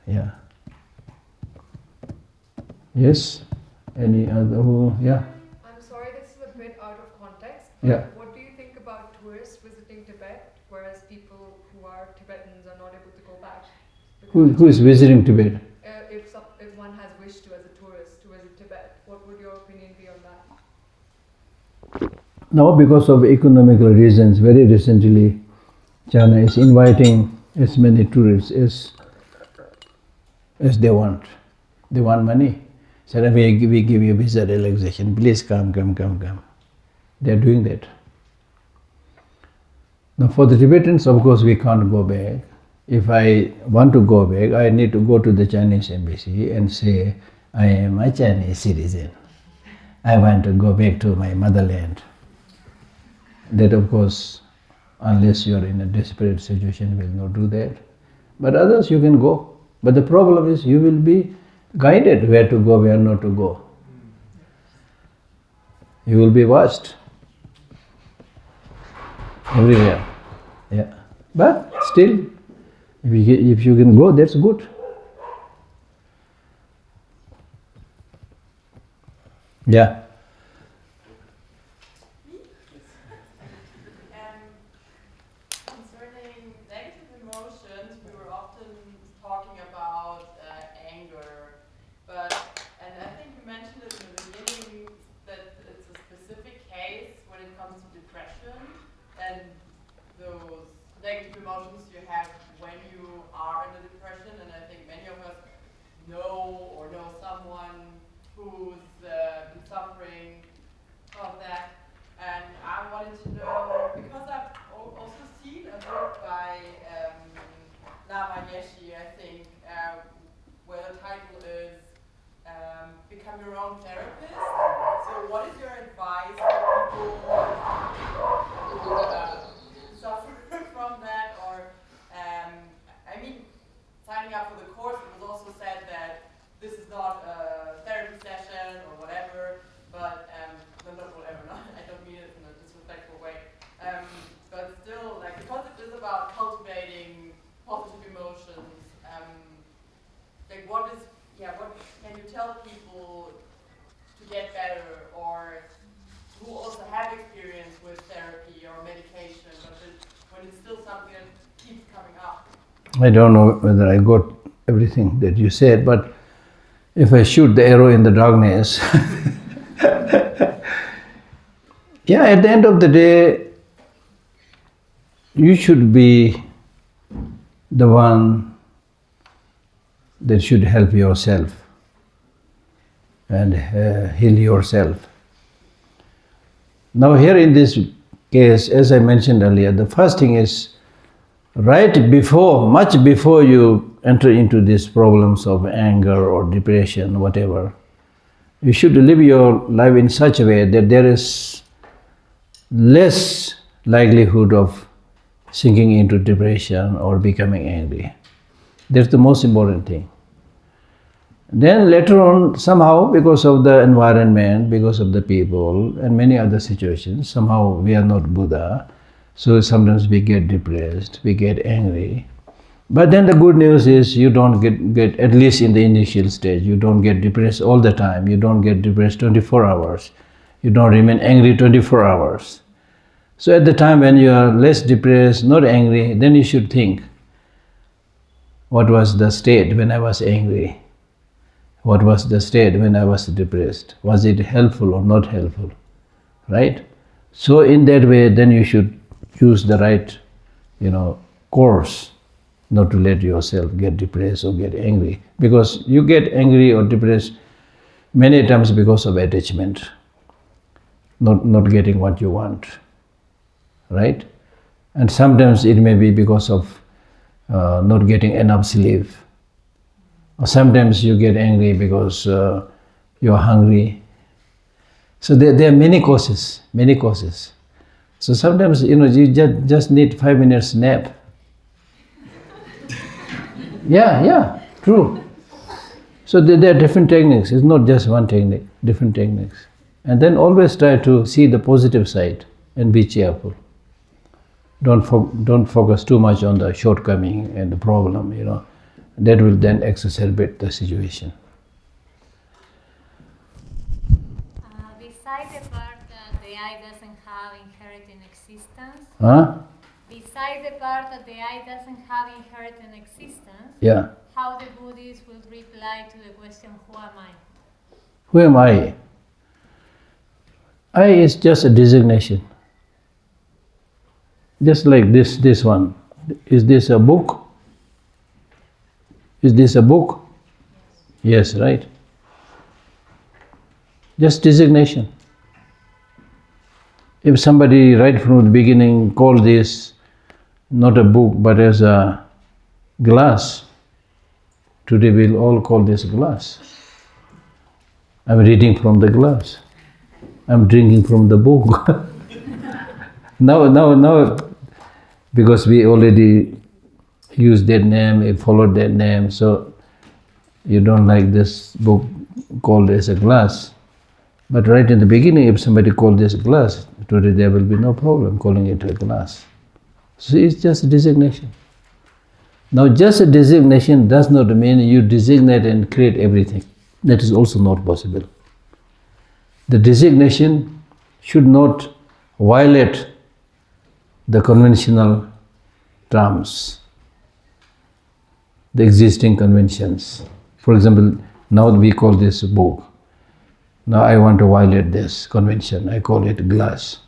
A: Yeah. Yes? Any other? Yeah?
M: I'm sorry, this is a bit out of context.
A: Yeah.
M: What do you think about tourists visiting Tibet, whereas people who are Tibetans are not able to go back?
A: Who is visiting Tibet?
M: If one has wished to, as a tourist, to visit Tibet, what would your opinion be on that?
A: Now, because of economical reasons, very recently, China is inviting as many tourists as they want. They want money. So we give you visa relaxation. Please come. They are doing that. Now, for the Tibetans, of course, we can't go back. If I want to go back, I need to go to the Chinese embassy and say, I am a Chinese citizen. I want to go back to my motherland. That, of course, unless you are in a desperate situation, will not do that. But others, you can go. But the problem is, you will be guided where to go, where not to go. You will be watched everywhere. Yeah. But still, if you can go, that's good. Yeah.
N: Concerning negative emotions, we were often talking about anger, and I think you mentioned it in the beginning that it's a specific case when it comes to depression and those negative emotions you have when you are in a depression, and I think many of us know someone who's been suffering of that. And I wanted to know, because I've also seen a book by Lama Geshe, I think, where the title is Become Your Own Therapist. So what is your advice for people who suffer from that? Or, I mean, signing up for the course, it was also said that this is not a therapy session or whatever, but not whatever, I don't mean it in a disrespectful way. But still, because it is about cultivating positive emotions tell people to get better, or who also have experience with therapy or medication, but when it's still something that keeps coming up?
A: I don't know whether I got everything that you said, but if I shoot the arrow in the darkness, yeah, at the end of the day, you should be the one that should help yourself and heal yourself. Now here in this case, as I mentioned earlier, the first thing is right before, much before you enter into these problems of anger or depression, whatever, you should live your life in such a way that there is less likelihood of sinking into depression or becoming angry. That's the most important thing. Then later on, somehow, because of the environment, because of the people and many other situations, somehow we are not Buddha, so sometimes we get depressed, we get angry. But then the good news is you don't get, at least in the initial stage, you don't get depressed all the time, you don't get depressed 24 hours, you don't remain angry 24 hours. So at the time when you are less depressed, not angry, then you should think, what was the state when I was angry? What was the state when I was depressed? Was it helpful or not helpful? Right? So in that way, then you should choose the right, course, not to let yourself get depressed or get angry. Because you get angry or depressed many times because of attachment, not getting what you want. Right? And sometimes it may be because of not getting enough sleep. Or sometimes you get angry because you're hungry. So there are many causes. So sometimes you just need 5 minutes nap. Yeah, true. So there are different techniques. It's not just one technique, different techniques. And then always try to see the positive side and be cheerful. Don't focus too much on the shortcoming and the problem, That will then exacerbate the situation.
O: Besides the part that the I doesn't have inherent in existence, besides the part that the I doesn't have inherent in existence,
A: Yeah.
O: how the Buddhists will reply to the question, who am I?
A: Who am I? I is just a designation. Just like this one. Is this a book? Is this a book? Yes, right? Just designation. If somebody right from the beginning called this not a book but as a glass, today we'll all call this glass. I'm reading from the glass. I'm drinking from the book. Now, because we already used that name, we followed that name, so you don't like this book called as a glass. But right in the beginning, if somebody called this a glass, today there will be no problem calling it a glass. So it's just a designation. Now just a designation does not mean you designate and create everything. That is also not possible. The designation should not violate the conventional terms, the existing conventions. For example, now we call this a book. Now I want to violate this convention, I call it glass.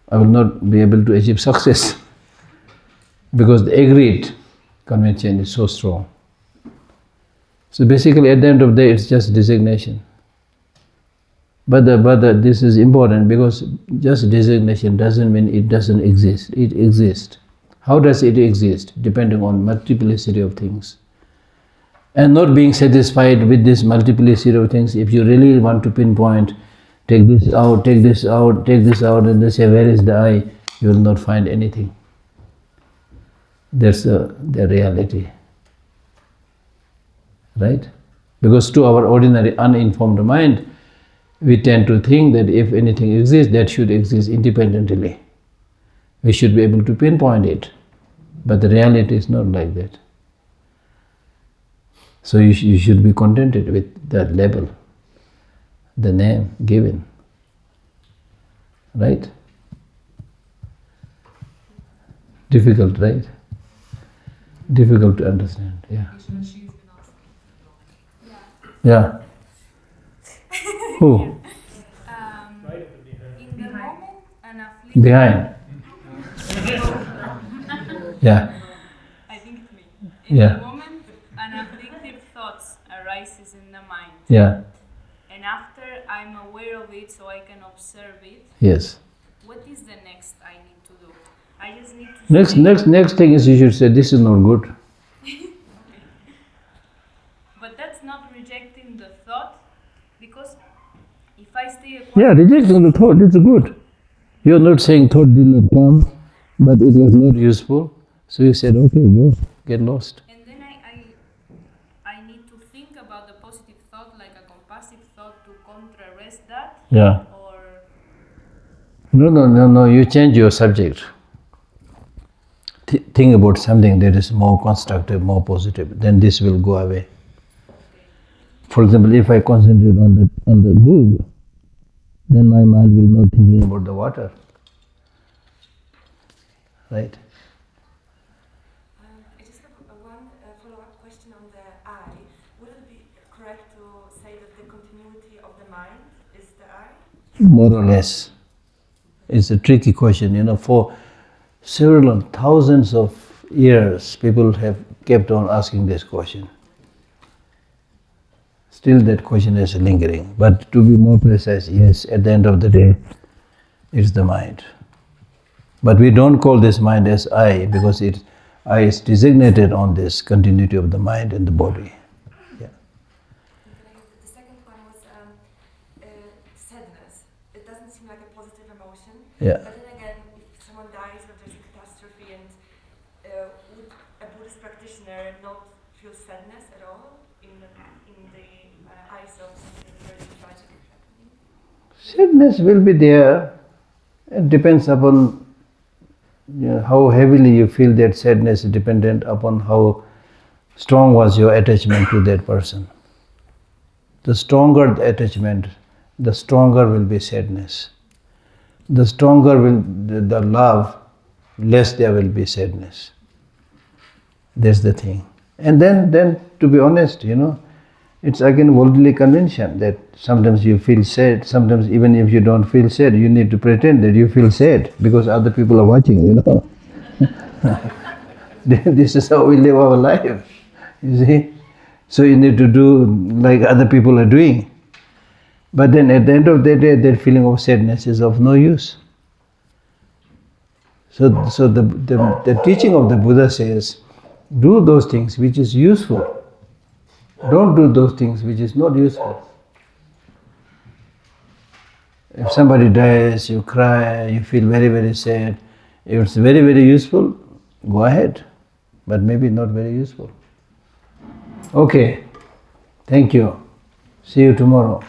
A: I will not be able to achieve success because the agreed convention is so strong. So basically at the end of the day it's just designation. But this is important because just designation doesn't mean it doesn't exist. It exists. How does it exist? Depending on multiplicity of things. And not being satisfied with this multiplicity of things, if you really want to pinpoint, take this out, take this out, take this out, and they say, where is the I? You will not find anything. That's the reality. Right? Because to our ordinary uninformed mind, we tend to think that if anything exists, that should exist independently. We should be able to pinpoint it. But the reality is not like that. So you should be contented with that label, the name given. Right? Difficult, right? Difficult to understand, yeah. Yeah. Who?
F: In the moment, an afflictive.
A: Behind. Yeah.
F: I think it's me.
A: Yeah.
F: In the moment, an afflictive thoughts arises in the mind.
A: Yeah.
F: And after I'm aware of it, so I can observe it.
A: Yes.
F: What is the next I need to do? I just need to.
A: Next thing is you should say, this is not good.
F: But that's not rejecting the thought, because if I stay.
A: Yeah, rejecting the thought is good. You're not saying thought did not come, but it was not useful. So you said, okay, go, get lost.
F: And then I need to think about the positive thought like a compassive thought to contrarrest that.
A: Yeah.
F: Or
A: No, you change your subject. Think about something that is more constructive, more positive, then this will go away. For example, if I concentrate on the book, then my mind will not thinking about the water. Right?
P: I just have one follow-up question on the I. Would it be correct to say that the continuity of the mind is the I?
A: More or less. It's a tricky question. For several thousands of years, people have kept on asking this question. Still that question is lingering. But to be more precise, yes, at the end of the day, it's the mind. But we don't call this mind as I, because I is designated on this continuity of the mind and the body. Yeah.
P: The second one was sadness. It doesn't seem like a positive emotion.
A: Yeah.
P: But then again, if someone dies or there's a catastrophe, and would a Buddhist practitioner not feel sadness at all in the eyes of something very tragic happening?
A: Sadness will be there. It depends upon how heavily you feel that sadness is dependent upon how strong was your attachment to that person. The stronger the attachment, the stronger will be sadness. The stronger will the love, less there will be sadness. That's the thing. And then to be honest, it's again worldly convention that sometimes you feel sad, sometimes even if you don't feel sad, you need to pretend that you feel sad because other people are watching, This is how we live our life, you see. So you need to do like other people are doing. But then at the end of the day, that feeling of sadness is of no use. So the teaching of the Buddha says, do those things which is useful. Don't do those things which is not useful. If somebody dies, you cry, you feel very, very sad. If it's very, very useful, go ahead. But maybe not very useful. Okay. Thank you. See you tomorrow.